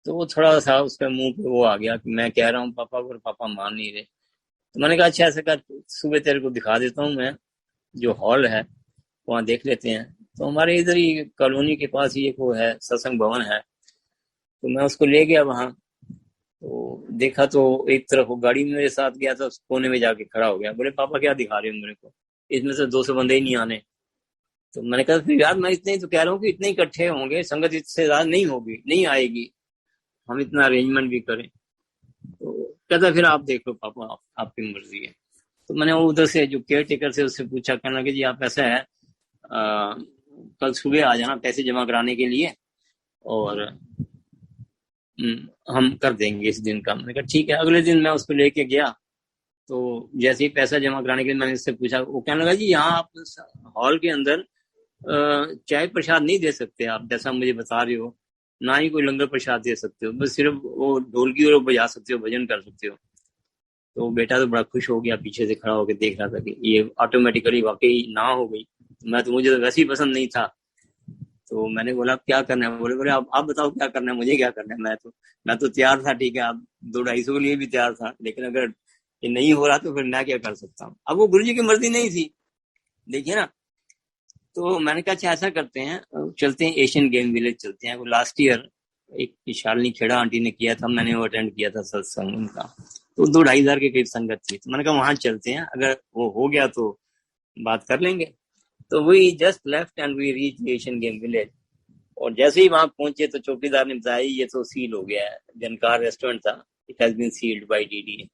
तो वो थोड़ा सा उसके मुंह पे वो आ गया कि मैं कह रहा हूँ पापा को, पापा मान नहीं रहे। तो मैंने कहा अच्छा ऐसा कर, सुबह तेरे को दिखा देता हूँ मैं, जो हॉल है वहाँ देख लेते हैं। तो हमारे इधर ही कॉलोनी के पास ही एक वो है सत्संग भवन है, तो मैं उसको ले गया वहाँ। तो देखा तो एक तरफ वो गाड़ी में मेरे साथ गया था, उस कोने में जाके खड़ा हो गया। बोले पापा क्या दिखा रहे हो मेरे को, इसमें से 200 बंदे ही नहीं आने। तो मैंने कहा फिर यार मैं इतने ही तो कह रहा हूँ कि इतने इकट्ठे होंगे, संगत इससे ज्यादा नहीं होगी, नहीं आएगी, हम इतना अरेंजमेंट भी करें। तो कहता फिर आप देख लो पापा, आपकी मर्जी है। तो मैंने उधर से जो केयर टेकर से उससे पूछा, कहना कि जी आप ऐसा है कल सुबह आ जाना पैसे जमा कराने के लिए और हम कर देंगे इस दिन का। मैंने कहा ठीक है। अगले दिन मैं उसको लेके गया, तो जैसे ही पैसा जमा कराने के लिए मैंने उससे पूछा, वो कहने लगा जी यहाँ आप हॉल के अंदर चाय प्रसाद नहीं दे सकते आप, जैसा मुझे बता रहे हो, ना ही कोई लंगर प्रसाद दे सकते हो, बस सिर्फ वो ढोलकी और बजा सकते हो, भजन कर सकते हो। तो बेटा तो बड़ा खुश हो गया, पीछे से खड़ा होकर देख रहा था कि ये ऑटोमेटिकली वाकई ना हो गई। मुझे तो वैसे ही पसंद नहीं था। तो मैंने बोला क्या करना है, बोले आप बताओ क्या करना है, मुझे क्या करना है, मैं तो तैयार था, ठीक है आप 200-250 के लिए भी तैयार था, लेकिन अगर ये नहीं हो रहा तो फिर मैं क्या कर सकता हूँ। अब वो गुरुजी की मर्जी नहीं थी, देखिए ना। तो मैंने कहा अच्छा ऐसा करते हैं, चलते हैं एशियन गेम विलेज चलते हैं। वो लास्ट ईयर एक शालिनी खेड़ा आंटी ने किया था, मैंने वो अटेंड किया था सत्संग उनका, तो 2-2.5 हजार के करीब संगत थी। तो मैंने कहा वहां चलते हैं, अगर वो हो गया तो बात कर लेंगे। तो we just left and we reach Asian game village. और जैसे ही वहां पहुंचे तो चौकीदार ने बताया ये तो सील हो गया है, जनकार रेस्टोरेंट था, it has been sealed by DD.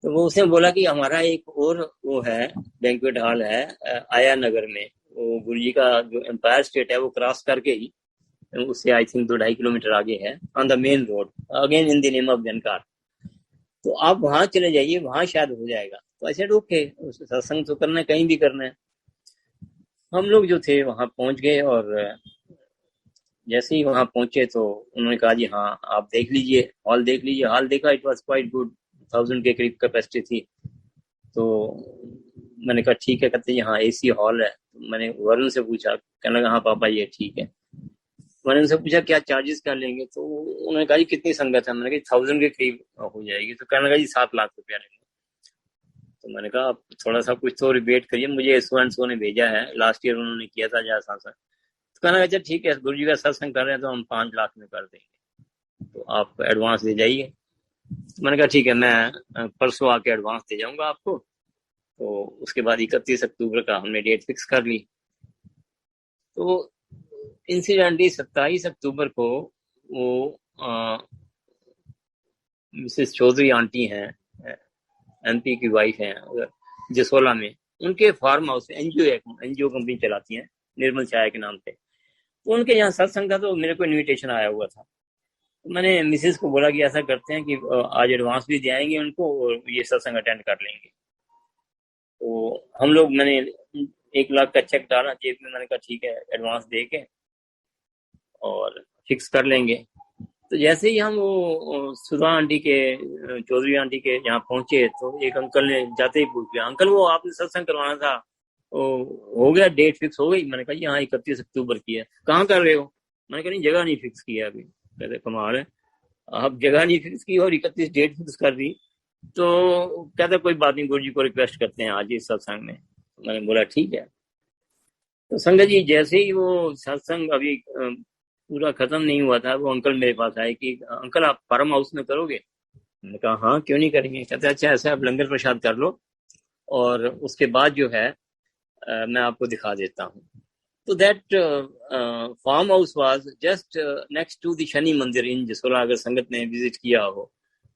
तो वो उसने बोला कि हमारा एक और वो है बैंक्वेट हॉल है आया नगर में, वो गुरुजी का जो एम्पायर स्टेट है वो क्रॉस करके ही, उससे आई थिंक 2-2.5 किलोमीटर आगे है, on the main road, again in the name of जनकार। तो आप वहां चले जाइए, वहां शायद हो जाएगा। तो ऐसे ओके, सत्संग तो करना है, कहीं भी करना है। हम लोग जो थे वहां पहुंच गए, और जैसे ही वहां पहुंचे तो उन्होंने कहा जी हाँ आप देख लीजिए, हॉल देख लीजिए। हॉल देखा, इट वाज क्वाइट गुड, 1000 के करीब कैपेसिटी थी। तो मैंने कहा ठीक है, कहते हैं हाँ एसी हॉल है। तो मैंने वरुण से पूछा, कहने लगा हाँ पापा ये ठीक है। मैंने उनसे पूछा क्या चार्जेस क्या लेंगे, तो उन्होंने कहा जी कितनी संगत है, मैंने कहा 1000 के करीब हो जाएगी। तो कहने लगा जी 7 लाख रुपया लेंगे। तो मैंने कहा आप थोड़ा सा कुछ तो रिबेट करिए, मुझे सो ने भेजा है, लास्ट ईयर उन्होंने किया था जहाँ सांसद। तो कहना अच्छा ठीक है, गुरु जी का सत्संग कर रहे हैं तो हम 5 लाख में कर देंगे, तो आप एडवांस दे जाइए। तो मैंने कहा ठीक है, मैं परसों आके एडवांस दे जाऊंगा आपको। तो उसके बाद 31 अक्टूबर का हमने डेट फिक्स कर ली। तो इंसिडेंटली 27 अक्टूबर को वो मिसेस चौधरी आंटी हैं, एमपी की वाइफ हैं, जसोला में, उनके फार्म हाउस एनजीओ कंपनी चलाती हैं निर्मल छाया के नाम पे। तो उनके यहाँ सत्संग था, तो मेरे को इनविटेशन आया हुआ था। मैंने मिसेस को बोला कि ऐसा करते हैं कि आज एडवांस भी दे आएंगे उनको और ये सत्संग अटेंड कर लेंगे। तो हम लोग, मैंने 1 लाख का चेक डाला जेब में, मैंने कहा ठीक है एडवांस दे के और फिक्स कर लेंगे। तो जैसे ही हम वो सुधा आंटी के, चौधरी आंटी के यहाँ पहुंचे तो एक अंकल ने जाते ही पूछ लिया, अंकल वो आपने सत्संग करवाना था, हो गया, डेट फिक्स हो गई? मैंने कहा यहाँ 31 अक्टूबर की है। कहाँ कर रहे हो? मैंने कहा नहीं, जगह नहीं फिक्स की है अभी। कहते कमाल है, आप जगह नहीं फिक्स की और 31 डेट फिक्स कर दी। तो कहते कोई बात नहीं, गुरु जी को रिक्वेस्ट करते हैं आज इस सत्संग में। मैंने बोला ठीक है। तो संगत जी जैसे ही वो सत्संग अभी पूरा खत्म नहीं हुआ था, वो अंकल मेरे पास आए कि अंकल आप फार्म हाउस में करोगे? मैंने कहा हाँ क्यों नहीं करेंगे। कहते अच्छा ऐसा आप लंगर प्रसाद कर लो और उसके बाद जो है मैं आपको दिखा देता हूँ। तो that farm house was just next to the Shani Mandir in Jasola. अगर संगत ने विजिट किया हो,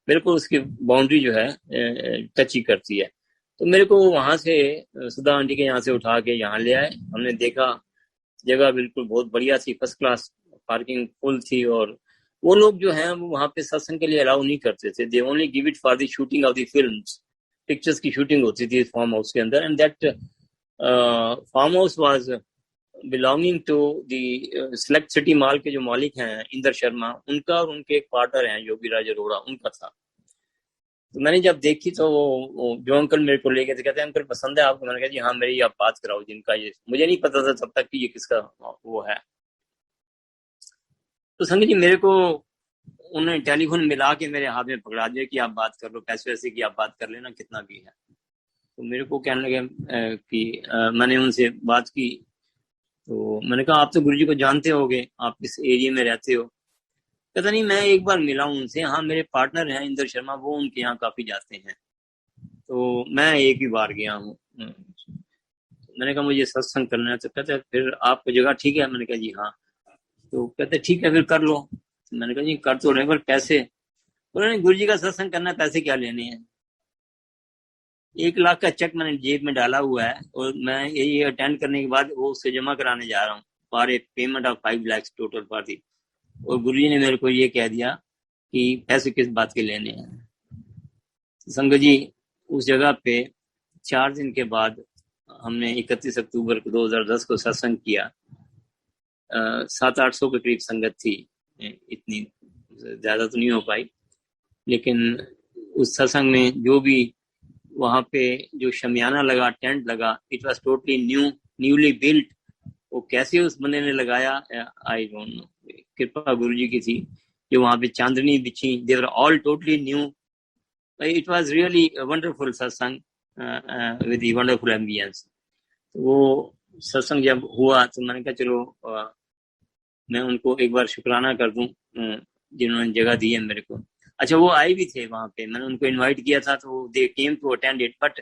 बिल्कुल उसकी बाउंड्री जो है टच ही करती है। तो मेरे को वहां से सुधा आंटी के यहाँ से उठा के यहाँ ले आए। हमने देखा जगह बिल्कुल बहुत बढ़िया थी, फर्स्ट क्लास, पार्किंग फुल थी। और वो लोग जो हैं वो वहां पे सत्संग के लिए अलाउ नहीं करते थे। They only give it for the shooting of the films, pictures की शूटिंग होती थी फार्म हाउस के अंदर। And that farm house was belonging to the select city mall के जो मालिक हैं इंदर शर्मा, उनका और उनके एक पार्टनर हैं योगी राज अरोड़ा, उनका था। तो मैंने जब देखी तो वो जो अंकल मेरे को लेके थे, कहते हैं अंकल पसंद है आपको? मैंने कहा जी हाँ, मेरी आप बात कराओ जिनका ये, मुझे नहीं पता था तब तक कि ये किसका वो है। तो संगत जी मेरे को उन्होंने टेलीफोन मिला के मेरे हाथ में पकड़ा दिया कि आप बात कर लो, पैसे वैसे की आप बात कर लेना कितना भी है। तो मेरे को कहने लगे कि मैंने उनसे बात की। तो मैंने कहा आप तो गुरुजी को जानते होगे, आप इस एरिया में रहते हो। कहता नहीं मैं एक बार मिला हूं उनसे, हाँ मेरे पार्टनर हैं इंदर शर्मा, वो उनके यहाँ काफी जाते हैं, तो मैं एक ही बार गया हूँ। मैंने कहा मुझे सत्संग करना है। तो कहते फिर आपको जगह ठीक है? मैंने कहा जी हाँ। तो कहते ठीक है फिर कर लो। मैंने कहा जी कर तो रहे पर पैसे? बोले गुरु जी का सत्संग करना है, पैसे क्या लेने हैं? 1 लाख का चेक मैंने जेब में डाला हुआ है और मैं ये अटेंड करने के बाद वो उससे जमा कराने जा रहा हूँ for a payment of 5 lakh total for the. और गुरु जी ने मेरे को ये कह दिया कि पैसे किस बात के लेने हैं। संगत जी उस जगह पे 4 दिन के बाद हमने 31 अक्टूबर 2010 को सत्संग किया। 700-800 के करीब संगत थी, इतनी ज्यादा तो नहीं हो पाई। लेकिन उस सत्संग में जो भी वहां पे जो शमियाना लगा, टेंट लगा, it was totally newly built. वो कैसे उस बंदे ने लगाया आई डोंट नो, कृपा गुरु जी की थी। जो वहां पे चांदनी बिछी, they were all totally new. It was really wonderful satsang with wonderful ambience. वो सत्संग जब हुआ तो मैंने कहा चलो मैं उनको एक बार शुक्राना कर दूं जिन्होंने जगह दी है मेरे को। अच्छा वो आए भी थे वहां पे, मैंने उनको इनवाइट किया था तो they came to attend it, but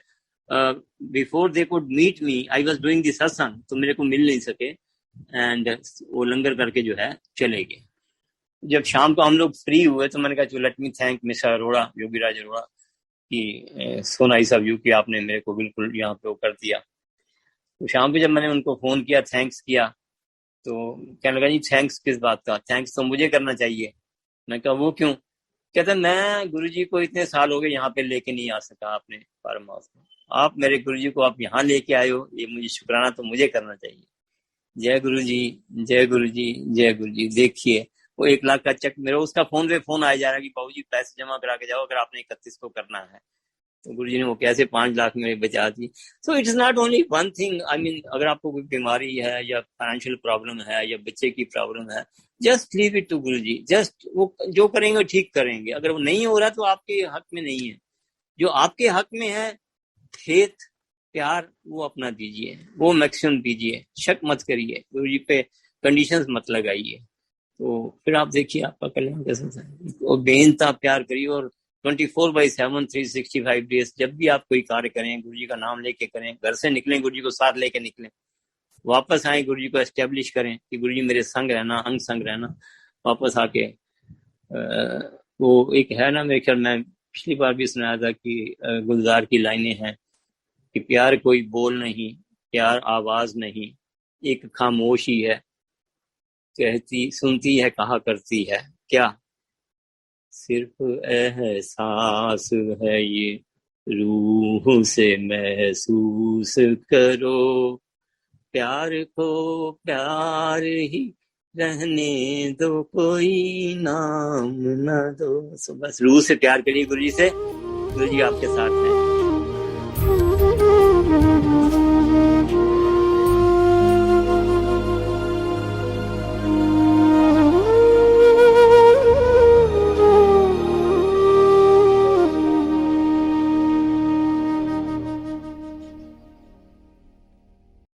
before they could meet me I was doing this satsang, तो मेरे को मिल नहीं सके। एंड वो लंगर करके जो है चले गए। जब शाम को हम लोग फ्री हुए तो मैंने कहा चलो let me thank mister Arora, Yogi Raj Arora, कि सो नाइस ऑफ यू कि आपने मेरे को बिल्कुल यहाँ पे वो कर दिया। तो शाम को जब मैंने उनको फोन किया, थैंक्स किया, तो कहने लगा जी थैंक्स किस बात का? थैंक्स तो मुझे करना चाहिए। मैं कहा वो क्यों? कहता मैं गुरुजी को इतने साल हो गए यहाँ पे लेके नहीं आ सका अपने फार्म हाउस में, आप मेरे गुरुजी को आप यहाँ लेके आए हो, ये मुझे शुक्राना तो मुझे करना चाहिए। जय गुरु जी, जय गुरु जी, जय गुरु जी। देखिए वो 1 लाख का चेक मेरा, उसका फोन पे फोन आ जा रहा है कि बाबू जी पैसे जमा करा के जाओ अगर आपने 31 को करना है। तो गुरु जी ने वो कैसे 5 लाख मेरे बचा दी। So it's not only one thing, I mean अगर आपको कोई बीमारी है या फाइनेंशियल प्रॉब्लम है या बच्चे की प्रॉब्लम है, just leave it to Guru ji. Just वो जो करेंगे ठीक करेंगे। अगर वो नहीं हो रहा तो आपके हक में नहीं है। जो आपके हक में है, फेथ, प्यार, वो अपना दीजिए, वो मैक्सिमम दीजिए, शक मत करिए, गुरु जी पे कंडीशंस मत लगाइए। तो फिर आप देखिए आपका कल्याण कैसे है। और बेइंतहा प्यार करिए और 24/7 365 डेज जब भी आप कोई कार्य करें गुरु जी का नाम लेके करें। घर से निकलें गुरु जी को साथ लेके निकलें, वापस आए गुरु जी को एस्टेब्लिश करें कि गुरु जी मेरे संग रहना, अंग संग रहना। वापस आके वो एक है ना, मेरे ख्याल में पिछली बार भी सुनाया था कि गुलजार की लाइनें हैं कि प्यार कोई बोल नहीं, प्यार आवाज नहीं, एक खामोशी है, कहती सुनती है कहा करती है क्या। सिर्फ एहसास है ये, रूह से महसूस करो, प्यार को प्यार ही रहने दो, कोई नाम न दो। सो बस रूह से प्यार करिए गुरु जी से। गुरु जी आपके साथ हैं।